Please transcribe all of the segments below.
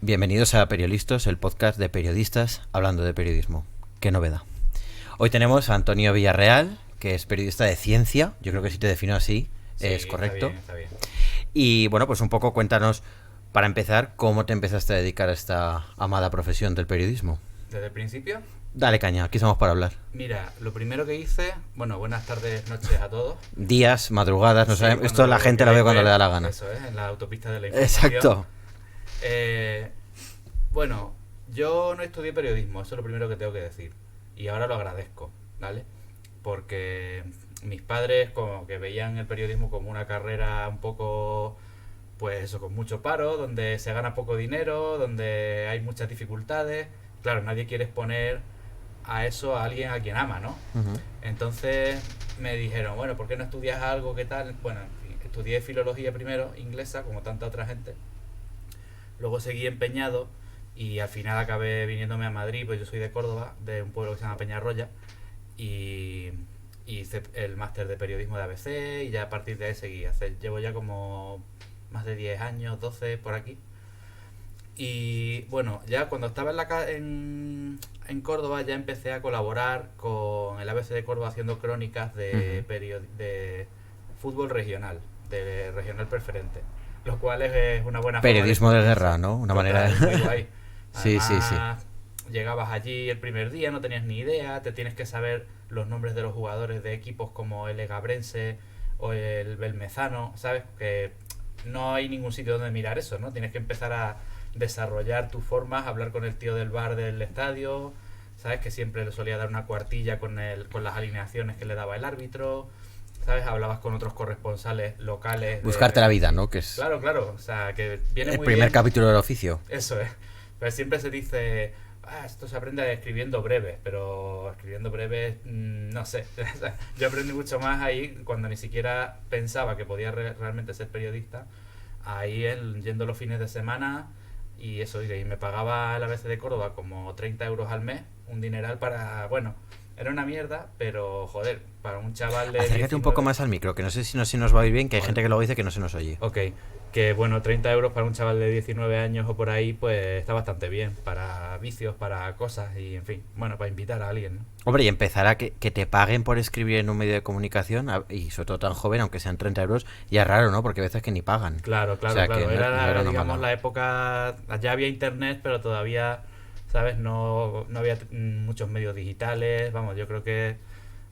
Bienvenidos a Periodistas, el podcast de periodistas hablando de periodismo. Qué novedad. Hoy tenemos a Antonio Villarreal, que es periodista de ciencia. Yo creo que si te defino así es correcto. Está bien. Y bueno, pues un poco cuéntanos, para empezar, cómo te empezaste a dedicar a esta amada profesión del periodismo. ¿Desde el principio? Dale caña, aquí estamos para hablar. Mira, lo primero que hice... Bueno, buenas tardes, noches a todos. Días, madrugadas, no sabemos. Esto la gente lo ve cuando le da la gana. Eso es, en la autopista de la información. Exacto. Bueno, yo no estudié periodismo, eso es lo primero que tengo que decir. Y ahora lo agradezco, ¿vale? Porque mis padres como que veían el periodismo como una carrera un poco... Pues eso, con mucho paro, donde se gana poco dinero, donde hay muchas dificultades. Claro, nadie quiere exponer a eso a alguien a quien ama, ¿no? Uh-huh. Entonces me dijeron, bueno, ¿por qué no estudias algo? ¿Qué tal? Bueno, en fin, estudié filología primero, inglesa, como tanta otra gente. Luego seguí empeñado y al final acabé viniéndome a Madrid, pues yo soy de Córdoba, de un pueblo que se llama Peñarroya, y hice el máster de periodismo de ABC y ya a partir de ahí seguí. Llevo ya como más de 10 años, 12 por aquí. Y bueno, ya cuando estaba en Córdoba ya empecé a colaborar con el ABC de Córdoba haciendo crónicas de, de fútbol regional, de regional preferente, lo cual es una buena periodismo de guerra, ¿no? Una manera muy guay. Sí. Llegabas allí el primer día, no tenías ni idea, te tienes que saber los nombres de los jugadores de equipos como el Egabrense o el Belmezano, ¿sabes? Que no hay ningún sitio donde mirar eso, ¿no? Tienes que empezar a desarrollar tus formas, hablar con el tío del bar del estadio, ¿sabes? Que siempre le solía dar una cuartilla con las alineaciones que le daba el árbitro, ¿sabes? Hablabas con otros corresponsales locales. Buscarte la vida, ¿no? Que es Claro, o sea, que viene el muy primer bien. capítulo del oficio. Eso es. Pero siempre se dice, esto se aprende escribiendo breves, pero escribiendo breves, no sé. Yo aprendí mucho más ahí cuando ni siquiera pensaba que podía realmente ser periodista, ahí yendo los fines de semana y eso, y me pagaba el ABC de Córdoba como 30 euros al mes, un dineral para, bueno, era una mierda, pero joder, para un chaval de... Acércate 19... un poco más al micro, que no sé si nos va a ir bien, que hay gente que luego dice que no se nos oye. Ok, que bueno, 30 euros para un chaval de 19 años o por ahí, pues está bastante bien, para vicios, para cosas y en fin, bueno, para invitar a alguien, ¿no? Hombre, y empezar a que te paguen por escribir en un medio de comunicación, y sobre todo tan joven, aunque sean 30 euros, ya es raro, ¿no? Porque a veces que ni pagan. Claro, O sea, que era no digamos, mala. la época, ya había internet, pero todavía, ¿sabes? No había muchos medios digitales, vamos, yo creo que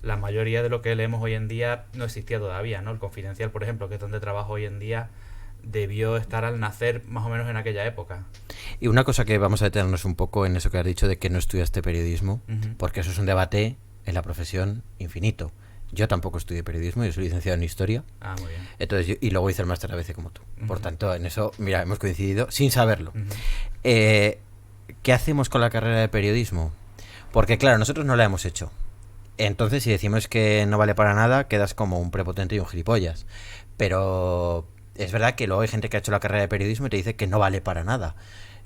la mayoría de lo que leemos hoy en día no existía todavía, ¿no? El Confidencial, por ejemplo, que es donde trabajo hoy en día, debió estar al nacer más o menos en aquella época. Y una cosa que vamos a detenernos un poco en eso que has dicho de que no estudiaste periodismo, porque eso es un debate en la profesión infinito. Yo tampoco estudié periodismo, yo soy licenciado en historia. Ah, muy bien. Entonces, y luego hice el máster ABC como tú. Por tanto, en eso, mira, hemos coincidido sin saberlo. ¿Qué hacemos con la carrera de periodismo? Porque claro, nosotros no la hemos hecho. Entonces, si decimos que no vale para nada, quedas como un prepotente y un gilipollas. Pero es verdad que luego hay gente que ha hecho la carrera de periodismo y te dice que no vale para nada.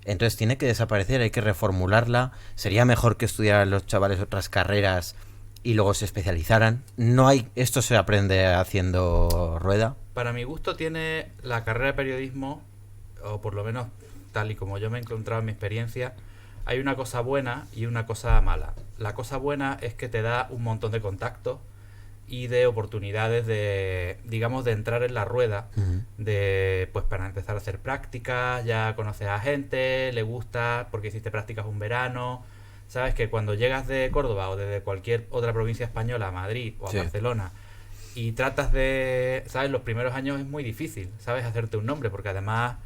Entonces tiene que desaparecer, hay que reformularla. Sería mejor que estudiaran los chavales otras carreras y luego se especializaran. No hay, esto se aprende haciendo rueda. Para mi gusto tiene la carrera de periodismo, o por lo menos tal y como yo me he encontrado en mi experiencia, hay una cosa buena y una cosa mala. La cosa buena es que te da un montón de contactos y de oportunidades de, digamos, de entrar en la rueda, de, pues para empezar a hacer prácticas, ya conoces a gente, le gusta porque hiciste prácticas un verano. Sabes que cuando llegas de Córdoba o desde cualquier otra provincia española, a Madrid o a Barcelona, y tratas de, ¿sabes? Los primeros años es muy difícil, ¿sabes? Hacerte un nombre, porque además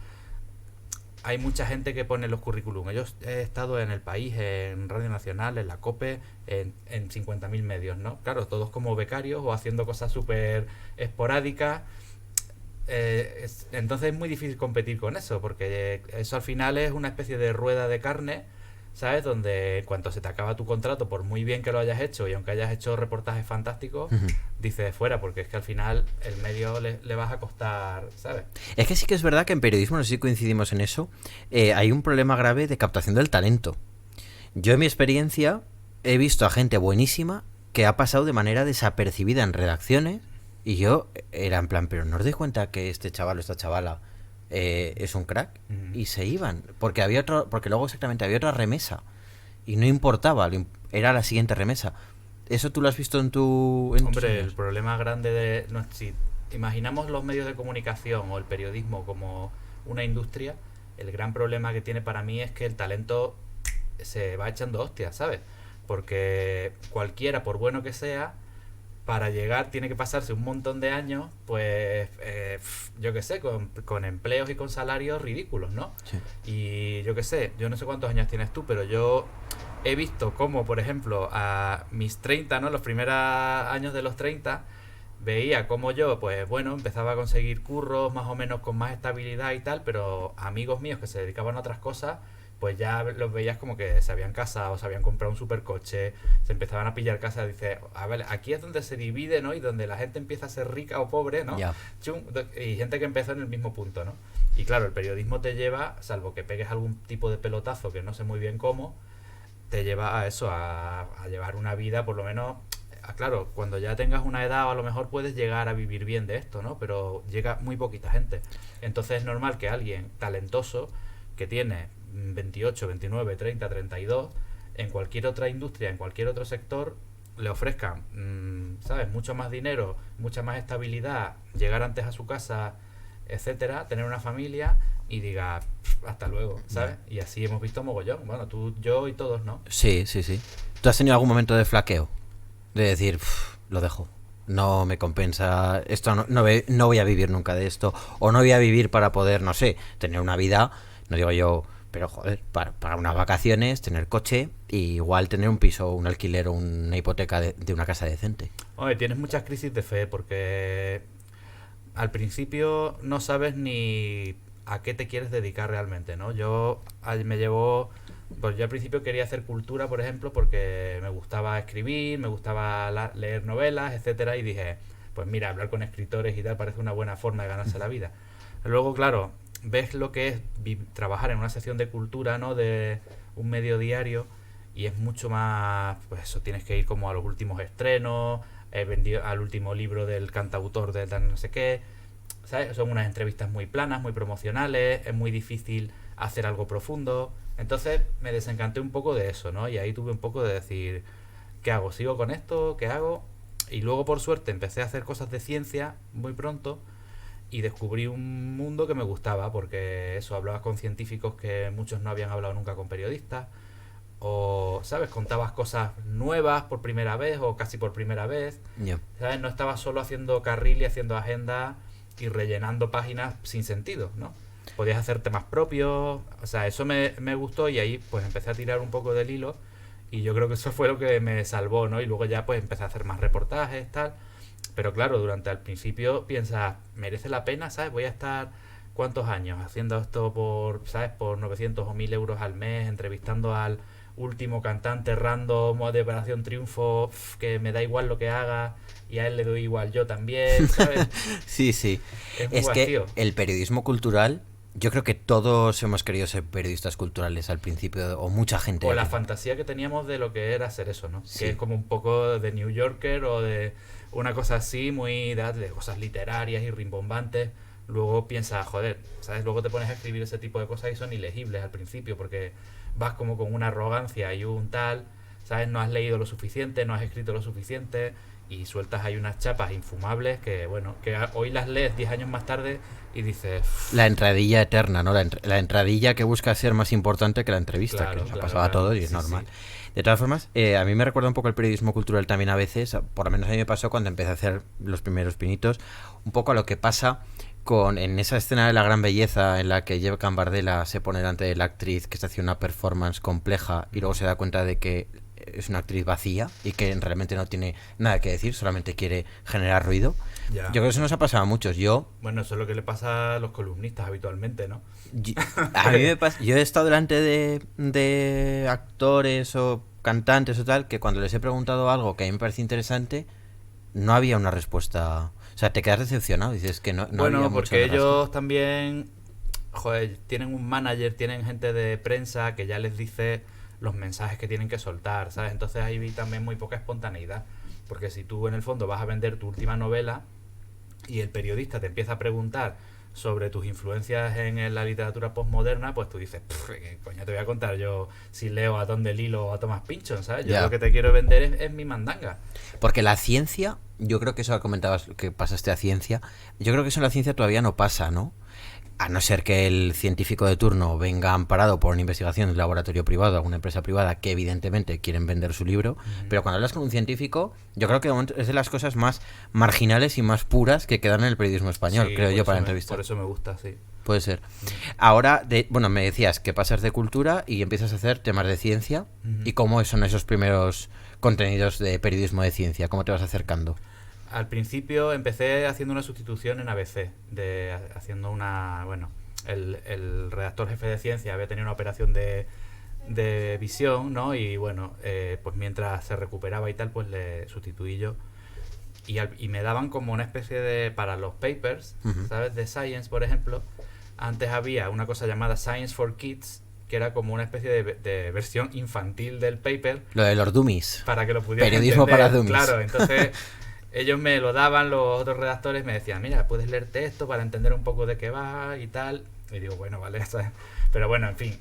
hay mucha gente que pone los currículum. Yo he estado en El País, en Radio Nacional, en la COPE, en 50.000 medios, ¿no? Claro, todos como becarios o haciendo cosas súper esporádicas. Entonces es muy difícil competir con eso, porque eso al final es una especie de rueda de carne, ¿sabes? Donde en cuanto se te acaba tu contrato, por muy bien que lo hayas hecho y aunque hayas hecho reportajes fantásticos, dices fuera, porque es que al final el medio le vas a costar, ¿sabes? Es que sí que es verdad que en periodismo, no sé si coincidimos en eso, hay un problema grave de captación del talento. Yo en mi experiencia he visto a gente buenísima que ha pasado de manera desapercibida en redacciones y yo era en plan, pero ¿no os dais cuenta que este chaval o esta chavala es un crack, Ujú. y se iban, porque porque luego exactamente había otra remesa y no importaba, era la siguiente remesa. ¿Eso tú lo has visto en tus Hombre, el años? problema grande de... No, si imaginamos los medios de comunicación o el periodismo como una industria, el gran problema que tiene para mí es que el talento se va echando hostias, ¿sabes? Porque cualquiera, por bueno que sea, para llegar tiene que pasarse un montón de años, pues, yo qué sé, con empleos y con salarios ridículos, ¿no? Sí. Y yo qué sé, yo no sé cuántos años tienes tú, pero yo he visto cómo, por ejemplo, a mis 30, ¿no? Los primeros años de los 30, veía cómo yo, pues bueno, empezaba a conseguir curros más o menos con más estabilidad y tal, pero amigos míos que se dedicaban a otras cosas, pues ya los veías como que se habían casado, se habían comprado un supercoche, se empezaban a pillar casas. Dice, a ver, aquí es donde se divide, ¿no? Y donde la gente empieza a ser rica o pobre, ¿no? Ya. Y gente que empezó en el mismo punto, ¿no? Y claro, el periodismo te lleva, salvo que pegues algún tipo de pelotazo que no sé muy bien cómo, te lleva a eso, a llevar una vida, por lo menos, claro, cuando ya tengas una edad a lo mejor puedes llegar a vivir bien de esto, ¿no? Pero llega muy poquita gente. Entonces es normal que alguien talentoso que tiene 28, 29, 30, 32, en cualquier otra industria, en cualquier otro sector, le ofrezcan, ¿sabes? Mucho más dinero, mucha más estabilidad, llegar antes a su casa, etcétera, tener una familia y diga, hasta luego, ¿sabes? Y así hemos visto mogollón. Bueno, tú, yo y todos, ¿no? Sí, sí, sí. ¿Tú has tenido algún momento de flaqueo? De decir, lo dejo. No me compensa. Esto no voy a vivir nunca de esto. O no voy a vivir para poder, no sé, tener una vida. No digo yo, pero joder, para unas vacaciones, tener coche. Y igual tener un piso, un alquiler o una hipoteca de una casa decente. Oye, tienes muchas crisis de fe porque al principio no sabes ni a qué te quieres dedicar realmente, ¿no? Me llevó, pues yo al principio quería hacer cultura, por ejemplo, porque me gustaba escribir, me gustaba leer novelas, etcétera, y dije, pues mira, hablar con escritores y tal parece una buena forma de ganarse la vida. Luego, claro, ves lo que es trabajar en una sección de cultura, ¿no? De un medio diario y es mucho más, pues eso, tienes que ir como a los últimos estrenos, vendido al último libro del cantautor de tal no sé qué, ¿sabes? Son unas entrevistas muy planas, muy promocionales, es muy difícil hacer algo profundo. Entonces me desencanté un poco de eso, ¿no? Y ahí tuve un poco de decir, ¿qué hago? ¿Sigo con esto? ¿Qué hago? Y luego por suerte empecé a hacer cosas de ciencia muy pronto y descubrí un mundo que me gustaba porque eso, hablabas con científicos que muchos no habían hablado nunca con periodistas o, ¿sabes? Contabas cosas nuevas por primera vez o casi por primera vez, Yeah. ¿sabes? No estabas solo haciendo carril y haciendo agenda y rellenando páginas sin sentido, ¿no? Podías hacer temas propios, o sea, eso me gustó y ahí pues empecé a tirar un poco del hilo y yo creo que eso fue lo que me salvó, ¿no? Y luego ya pues empecé a hacer más reportajes, tal. Pero claro, durante al principio piensas, ¿merece la pena, ¿sabes? Voy a estar cuántos años haciendo esto por, ¿sabes? Por 900 o 1000 euros al mes, entrevistando al último cantante random o de Operación Triunfo, que me da igual lo que haga y a él le doy igual yo también, ¿sabes? Sí, sí. Es muy Es que vacío. el periodismo cultural, yo creo que todos hemos querido ser periodistas culturales al principio, o mucha gente. O la fantasía que teníamos de lo que era hacer eso, ¿no? Sí. Que es como un poco de New Yorker o de una cosa así, muy de cosas literarias y rimbombantes. Luego piensas, joder, ¿sabes? Luego te pones a escribir ese tipo de cosas y son ilegibles al principio porque vas como con una arrogancia y un tal, ¿sabes? No has leído lo suficiente, no has escrito lo suficiente y sueltas ahí unas chapas infumables que, bueno, que hoy las lees 10 años más tarde y dices... La entradilla eterna, ¿no? La entradilla que busca ser más importante que la entrevista, Claro, que nos ha claro, pasado a claro. todos y es Sí, normal. sí. De todas formas, a mí me recuerda un poco el periodismo cultural también a veces, por lo menos a mí me pasó cuando empecé a hacer los primeros pinitos, un poco a lo que pasa en esa escena de la gran belleza en la que Jeff Gambardella se pone delante de la actriz que está haciendo una performance compleja y luego se da cuenta de que es una actriz vacía y que realmente no tiene nada que decir, solamente quiere generar ruido. Ya. Yo creo que eso nos ha pasado a muchos. Bueno, eso es lo que le pasa a los columnistas habitualmente, ¿no? A mí me pasa, yo he estado delante de actores o cantantes o tal que cuando les he preguntado algo que a mí me parece interesante no había una respuesta. O sea, te quedas decepcionado, dices que no había Bueno, mucho porque de rascar. ellos también, joder, tienen un manager, tienen gente de prensa que ya les dice los mensajes que tienen que soltar, ¿sabes? Entonces ahí vi también muy poca espontaneidad. Porque si tú en el fondo vas a vender tu última novela y el periodista te empieza a preguntar sobre tus influencias en la literatura postmoderna, pues tú dices, ¿qué coño te voy a contar yo si leo a Tom DeLillo o a Thomas Pynchon, ¿sabes? Yo Ya. lo que te quiero vender es mi mandanga. Porque la ciencia, yo creo que eso comentabas que pasaste a ciencia, yo creo que eso en la ciencia todavía no pasa, ¿no? A no ser que el científico de turno venga amparado por una investigación de un laboratorio privado, alguna empresa privada que evidentemente quieren vender su libro, pero cuando hablas con un científico, yo creo que de momento es de las cosas más marginales y más puras que quedan en el periodismo español, Sí, creo por yo, eso para me- entrevistar. Por eso me gusta, sí. Puede ser. Ahora, bueno, me decías que pasas de cultura y empiezas a hacer temas de ciencia. Ujú. ¿Y cómo son esos primeros contenidos de periodismo de ciencia? ¿Cómo te vas acercando? Al principio empecé haciendo una sustitución en ABC, haciendo una, bueno, el redactor jefe de ciencia había tenido una operación de visión, ¿no? Y bueno, pues mientras se recuperaba y tal, pues le sustituí yo. Y me daban como una especie de, para los papers, Ujú. ¿sabes? De Science, por ejemplo, antes había una cosa llamada Science for Kids, que era como una especie de versión infantil del paper, Lo de los dummies. para que lo pudieran Periodismo entender. para dummies. Claro, entonces ellos me lo daban, los otros redactores me decían, mira, puedes leerte esto para entender un poco de qué va y tal. Y digo, bueno, vale, ¿sabes? Pero bueno, en fin,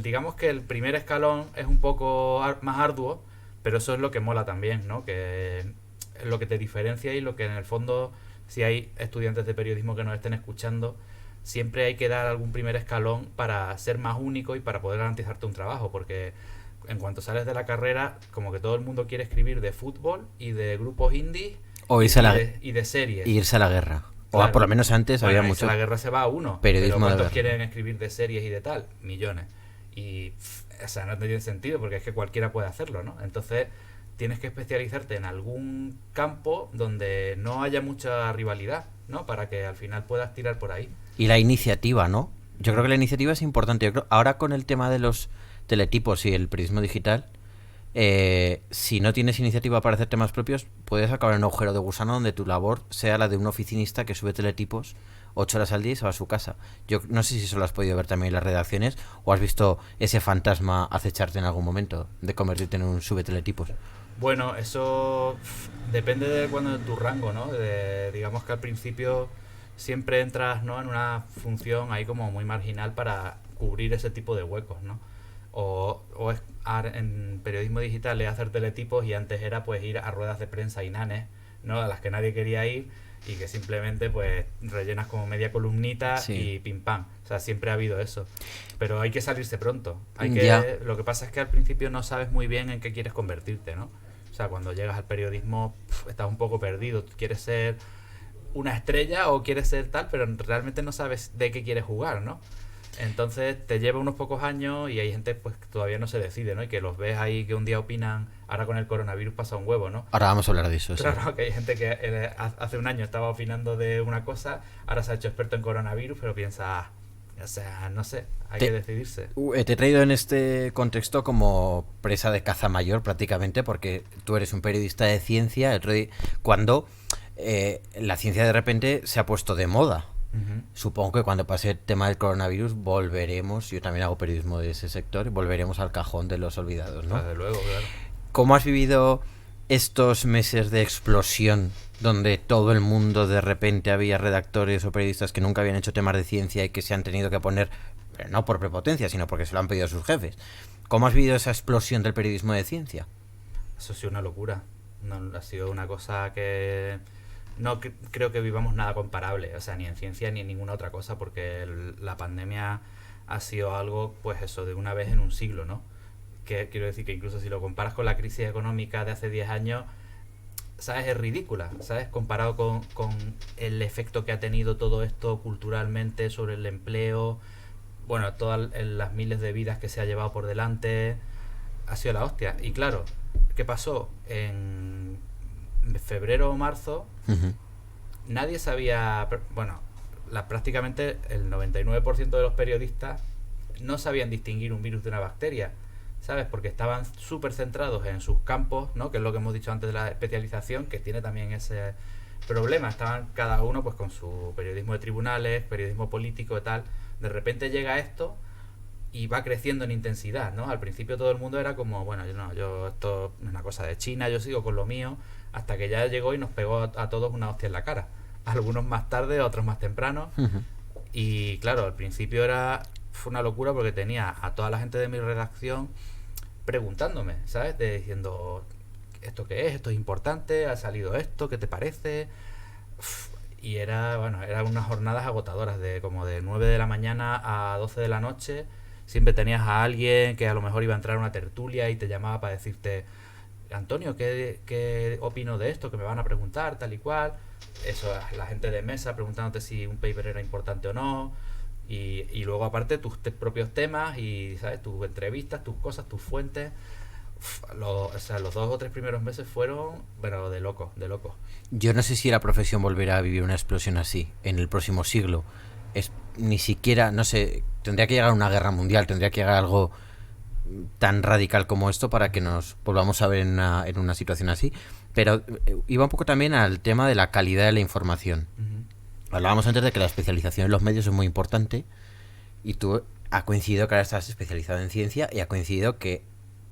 digamos que el primer escalón es un poco más arduo, pero eso es lo que mola también, ¿no? Que es lo que te diferencia y lo que en el fondo, si hay estudiantes de periodismo que nos estén escuchando, siempre hay que dar algún primer escalón para ser más único y para poder garantizarte un trabajo, porque en cuanto sales de la carrera, como que todo el mundo quiere escribir de fútbol y de grupos indie O irse a la, y de series. irse a la guerra. O Claro. por lo menos antes Bueno, había y mucho. la guerra se va a uno. periodismo Pero de ¿cuántos guerra. quieren escribir de series y de tal? Millones. Y, o sea, no tiene sentido porque es que cualquiera puede hacerlo, ¿no? Entonces, tienes que especializarte en algún campo donde no haya mucha rivalidad, ¿no? Para que al final puedas tirar por ahí. Y la iniciativa, ¿no? Yo creo que la iniciativa es importante. Yo creo, ahora con el tema de los teletipos y el periodismo digital, si no tienes iniciativa para hacer temas propios, puedes acabar en un agujero de gusano donde tu labor sea la de un oficinista que sube teletipos 8 horas al día y se va a su casa. Yo no sé si eso lo has podido ver también en las redacciones o has visto ese fantasma acecharte en algún momento de convertirte en un sube teletipos. Bueno, eso depende de cuándo tu rango, ¿no? Digamos que al principio siempre entras, ¿no? En una función ahí como muy marginal para cubrir ese tipo de huecos, ¿no? En periodismo digital es hacer teletipos y antes era pues ir a ruedas de prensa inanes, ¿no? A las que nadie quería ir y que simplemente pues rellenas como media columnita Sí. y pim pam. O sea, siempre ha habido eso. Pero hay que salirse pronto. Ya. Lo que pasa es que al principio no sabes muy bien en qué quieres convertirte, ¿no? O sea, cuando llegas al periodismo estás un poco perdido. Tú quieres ser una estrella o quieres ser tal, pero realmente no sabes de qué quieres jugar, ¿no? Entonces te lleva unos pocos años y hay gente pues que todavía no se decide, ¿no? Y que los ves ahí que un día opinan, ahora con el coronavirus pasa un huevo, ¿no? Ahora vamos a hablar de eso. Sí. Claro, que hay gente que hace un año estaba opinando de una cosa, ahora se ha hecho experto en coronavirus, pero piensa, o sea, no sé, hay que decidirse. Te he traído en este contexto como presa de caza mayor prácticamente porque tú eres un periodista de ciencia cuando la ciencia de repente se ha puesto de moda. Uh-huh. Supongo que cuando pase el tema del coronavirus volveremos, yo también hago periodismo de ese sector, volveremos al cajón de los olvidados, ¿no? Desde luego, claro. ¿Cómo has vivido estos meses de explosión donde todo el mundo de repente había redactores o periodistas que nunca habían hecho temas de ciencia y que se han tenido que poner, pero no por prepotencia, sino porque se lo han pedido a sus jefes? ¿Cómo has vivido esa explosión del periodismo de ciencia? Eso ha sido una locura. No, ha sido una cosa que no creo que vivamos nada comparable, o sea, ni en ciencia ni en ninguna otra cosa, porque la pandemia ha sido algo, pues eso, de una vez en un siglo, ¿no? Que quiero decir que incluso si lo comparas con la crisis económica de hace 10 años, ¿sabes? Es ridícula, ¿sabes? Comparado con el efecto que ha tenido todo esto culturalmente sobre el empleo, bueno, todas las miles de vidas que se ha llevado por delante, ha sido la hostia. Y claro, ¿qué pasó? En febrero o marzo, Uh-huh. nadie sabía, bueno, prácticamente el 99% de los periodistas no sabían distinguir un virus de una bacteria, ¿sabes? Porque estaban súper centrados en sus campos, ¿no? Que es lo que hemos dicho antes de la especialización, que tiene también ese problema. Estaban cada uno pues con su periodismo de tribunales, periodismo político y tal. De repente llega esto y va creciendo en intensidad, ¿no? Al principio todo el mundo era como, bueno, yo esto es una cosa de China, yo sigo con lo mío, hasta que ya llegó y nos pegó a todos una hostia en la cara. Algunos más tarde, otros más temprano. Uh-huh. Y claro, al principio fue una locura porque tenía a toda la gente de mi redacción preguntándome, ¿sabes? Diciendo, ¿esto qué es? ¿Esto es importante? ¿Ha salido esto? ¿Qué te parece? Y eran unas jornadas agotadoras, de como de 9 de la mañana a 12 de la noche. Siempre tenías a alguien que a lo mejor iba a entrar a una tertulia y te llamaba para decirte, Antonio, ¿qué opino de esto? Que me van a preguntar, tal y cual. Eso, la gente de mesa preguntándote si un paper era importante o no. Y luego aparte tus propios temas y, ¿sabes? Tus entrevistas, tus cosas, tus fuentes. Los 2 o 3 primeros meses fueron, pero de locos, de locos. Yo no sé si la profesión volverá a vivir una explosión así en el próximo siglo. Ni siquiera, no sé, tendría que llegar una guerra mundial, tendría que llegar algo tan radical como esto para que nos volvamos a ver en una situación así. Pero iba un poco también al tema de la calidad de la información. Hablábamos antes de que la especialización en los medios es muy importante y tú ha coincidido que ahora estás especializado en ciencia y ha coincidido que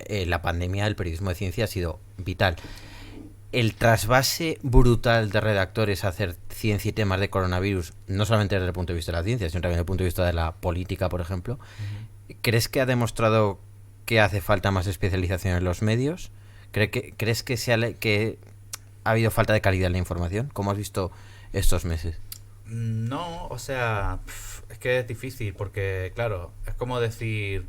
la pandemia del periodismo de ciencia ha sido vital. El trasvase brutal de redactores a hacer ciencia y temas de coronavirus, no solamente desde el punto de vista de la ciencia, sino también desde el punto de vista de la política, por ejemplo, ¿crees que ha demostrado que hace falta más especialización en los medios? ¿Crees que ha habido falta de calidad en la información? ¿Cómo has visto estos meses? No, o sea, es que es difícil porque, claro, es como decir,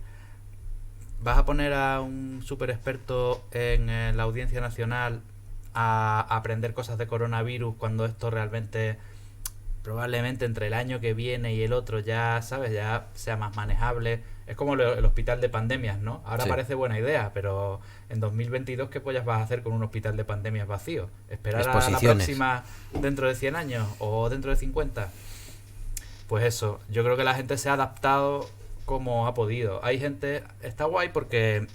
vas a poner a un súper experto en la Audiencia Nacional a aprender cosas de coronavirus cuando esto realmente, probablemente entre el año que viene y el otro ya, ¿sabes? Ya sea más manejable. Es como el hospital de pandemias, ¿no? Ahora Sí. parece buena idea, pero en 2022, ¿qué pollas vas a hacer con un hospital de pandemias vacío? ¿Esperar a la Exposiciones. próxima dentro de 100 años o dentro de 50? Pues eso, yo creo que la gente se ha adaptado como ha podido. Hay gente, está guay porque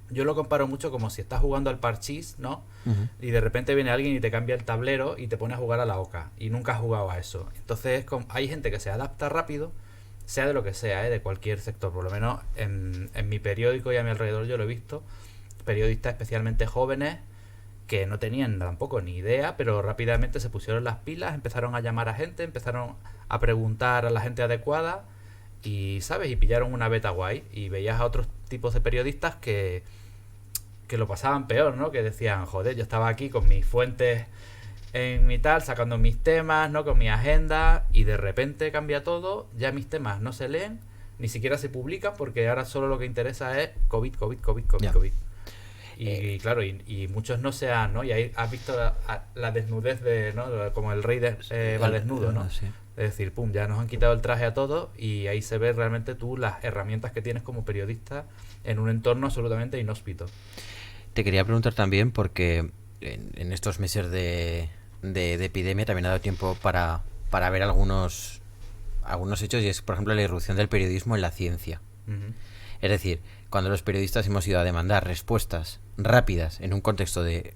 yo lo comparo mucho como si estás jugando al parchís, ¿no? Y de repente viene alguien y te cambia el tablero y te pone a jugar a la oca y nunca has jugado a eso. Entonces hay gente que se adapta rápido, sea de lo que sea, de cualquier sector. Por lo menos en mi periódico y a mi alrededor yo lo he visto. Periodistas especialmente jóvenes que no tenían tampoco ni idea, pero rápidamente se pusieron las pilas, empezaron a llamar a gente, empezaron a preguntar a la gente adecuada y, ¿sabes? Y pillaron una beta guay. Y veías a otros tipos de periodistas que lo pasaban peor, ¿no? Que decían, joder, yo estaba aquí con mis fuentes en mi tal, sacando mis temas, ¿no? Con mi agenda, y de repente cambia todo, ya mis temas no se leen, ni siquiera se publican, porque ahora solo lo que interesa es COVID, COVID, COVID, COVID, Ya. COVID. Y claro, y muchos no se han, ¿no? Y ahí has visto la desnudez de, ¿no? Como el rey va desnudo, ¿no? Sí. Es decir, pum, ya nos han quitado el traje a todos y ahí se ve realmente tú las herramientas que tienes como periodista en un entorno absolutamente inhóspito. Te quería preguntar también, porque en estos meses de epidemia también ha dado tiempo para ver algunos hechos, y es, por ejemplo, la irrupción del periodismo en la ciencia. Uh-huh. Es decir, cuando los periodistas hemos ido a demandar respuestas rápidas en un contexto de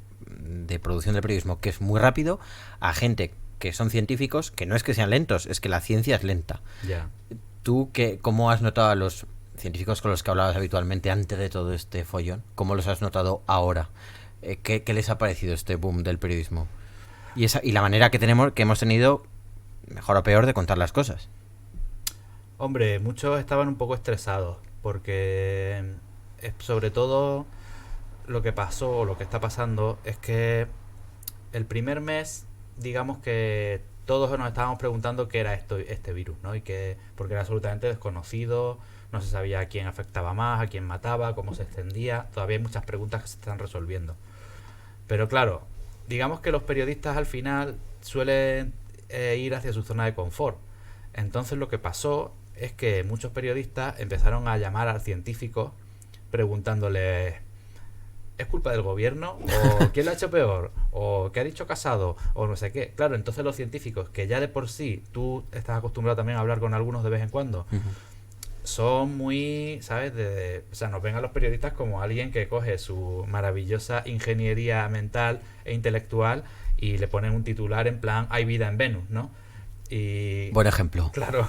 producción del periodismo que es muy rápido, a gente que son científicos, que no es que sean lentos, es que la ciencia es lenta. Ya. ¿Tú cómo has notado a los científicos con los que hablabas habitualmente antes de todo este follón? ¿Cómo los has notado ahora? ¿Qué les ha parecido este boom del periodismo? Y la manera que hemos tenido, mejor o peor, de contar las cosas. Hombre, muchos estaban un poco estresados porque sobre todo lo que pasó o lo que está pasando es que el primer mes, digamos que todos nos estábamos preguntando qué era este virus, ¿no? Porque era absolutamente desconocido, no se sabía a quién afectaba más, a quién mataba, cómo se extendía. Todavía hay muchas preguntas que se están resolviendo. Pero claro, digamos que los periodistas al final suelen ir hacia su zona de confort. Entonces lo que pasó es que muchos periodistas empezaron a llamar a científicos preguntándoles, ¿es culpa del gobierno? ¿O quién lo ha hecho peor? ¿O qué ha dicho Casado? O no sé qué. Claro, entonces los científicos, que ya de por sí tú estás acostumbrado también a hablar con algunos de vez en cuando, son muy, ¿sabes? O sea, nos ven a los periodistas como alguien que coge su maravillosa ingeniería mental e intelectual y le ponen un titular en plan, hay vida en Venus, ¿no? Y buen ejemplo. claro,